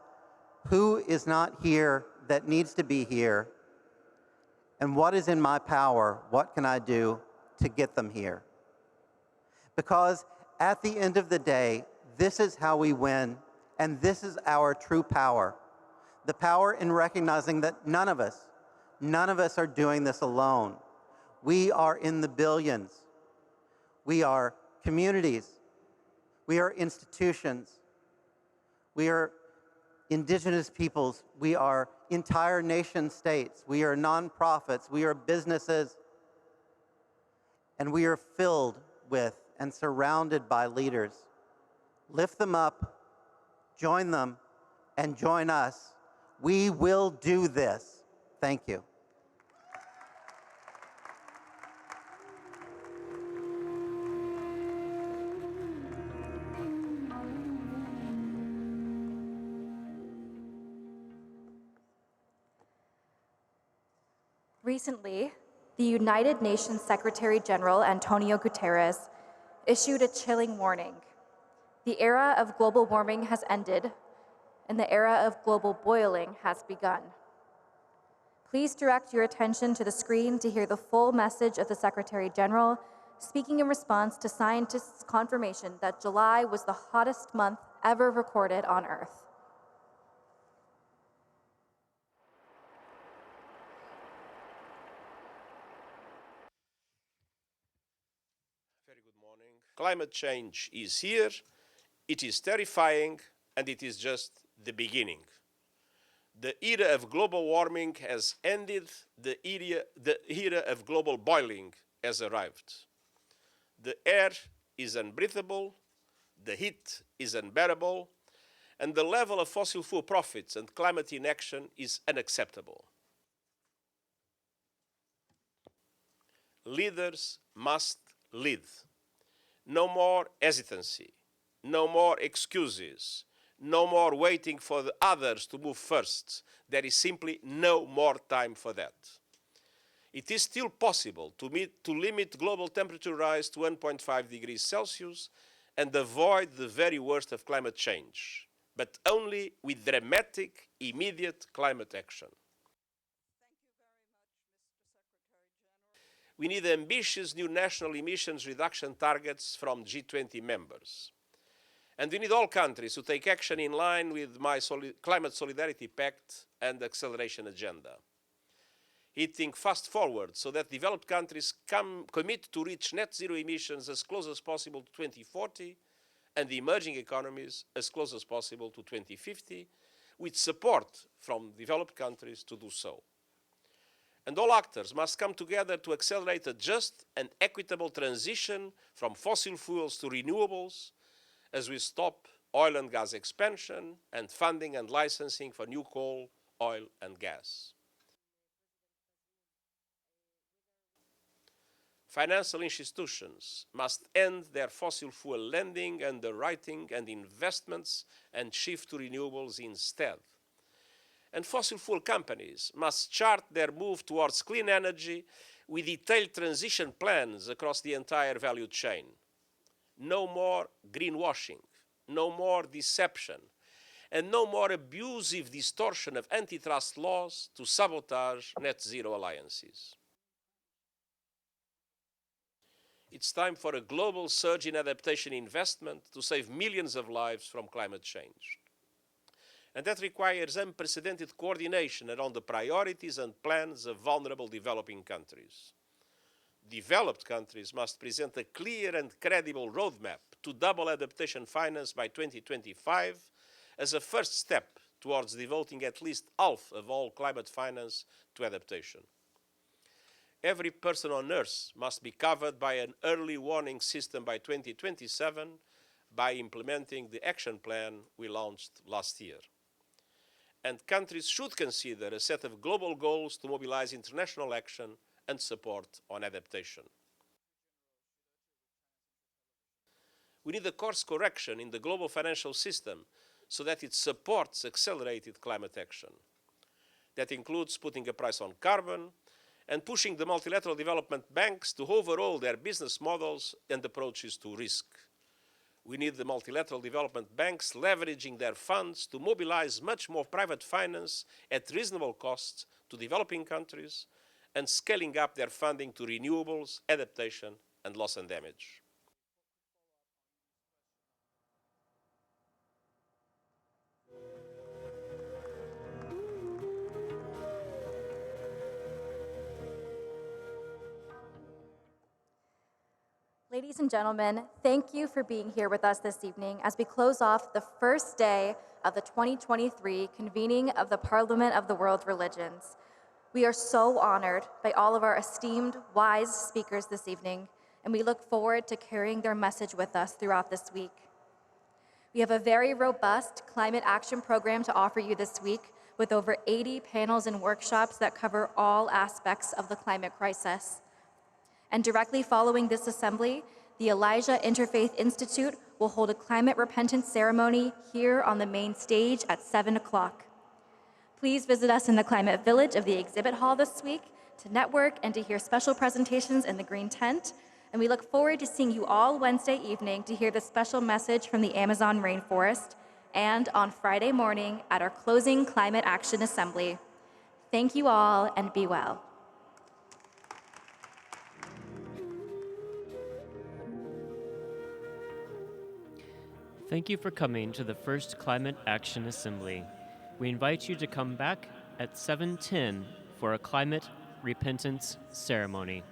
who is not here that needs to be here? And what is in my power? What can I do to get them here? Because at the end of the day, this is how we win, and this is our true power. The power in recognizing that none of us are doing this alone. We are in the billions. We are communities. We are institutions. We are indigenous peoples. We are entire nation states. We are nonprofits. We are businesses. And we are filled with and surrounded by leaders. Lift them up, join them, and join us. We will do this. Thank you. Recently, the United Nations Secretary General Antonio Guterres issued a chilling warning. The era of global warming has ended, and the era of global boiling has begun. Please direct your attention to the screen to hear the full message of the Secretary General, speaking in response to scientists' confirmation that July was the hottest month ever recorded on Earth. Climate change is here, it is terrifying, and it is just the beginning. The era of global warming has ended, the era of global boiling has arrived. The air is unbreathable, the heat is unbearable, and the level of fossil fuel profits and climate inaction is unacceptable. Leaders must lead. No more hesitancy, no more excuses, no more waiting for the others to move first. There is simply no more time for that. It is still possible to limit global temperature rise to 1.5 degrees Celsius and avoid the very worst of climate change, but only with dramatic, immediate climate action. We need ambitious new national emissions reduction targets from G20 members. And we need all countries to take action in line with my Climate Solidarity Pact and Acceleration Agenda. Hitting fast forward so that developed countries commit to reach net zero emissions as close as possible to 2040 and the emerging economies as close as possible to 2050, with support from developed countries to do so. And all actors must come together to accelerate a just and equitable transition from fossil fuels to renewables as we stop oil and gas expansion and funding and licensing for new coal, oil and gas. Financial institutions must end their fossil fuel lending, underwriting and investments and shift to renewables instead. And fossil fuel companies must chart their move towards clean energy with detailed transition plans across the entire value chain. No more greenwashing, no more deception, and no more abusive distortion of antitrust laws to sabotage net zero alliances. It's time for a global surge in adaptation investment to save millions of lives from climate change. And that requires unprecedented coordination around the priorities and plans of vulnerable developing countries. Developed countries must present a clear and credible roadmap to double adaptation finance by 2025 as a first step towards devoting at least half of all climate finance to adaptation. Every person on Earth must be covered by an early warning system by 2027 by implementing the action plan we launched last year. And countries should consider a set of global goals to mobilize international action and support on adaptation. We need a course correction in the global financial system so that it supports accelerated climate action. That includes putting a price on carbon and pushing the multilateral development banks to overhaul their business models and approaches to risk. We need the multilateral development banks leveraging their funds to mobilize much more private finance at reasonable costs to developing countries and scaling up their funding to renewables, adaptation, and loss and damage. Ladies and gentlemen, thank you for being here with us this evening as we close off the first day of the 2023 convening of the Parliament of the World Religions. We are so honored by all of our esteemed, wise speakers this evening, and we look forward to carrying their message with us throughout this week. We have a very robust climate action program to offer you this week with over 80 panels and workshops that cover all aspects of the climate crisis. And directly following this assembly, the Elijah Interfaith Institute will hold a climate repentance ceremony here on the main stage at 7 o'clock. Please visit us in the Climate Village of the exhibit hall this week to network and to hear special presentations in the green tent. And we look forward to seeing you all Wednesday evening to hear the special message from the Amazon rainforest and on Friday morning at our closing Climate Action Assembly. Thank you all and be well. Thank you for coming to the first Climate Action Assembly. We invite you to come back at 7:10 for a climate repentance ceremony.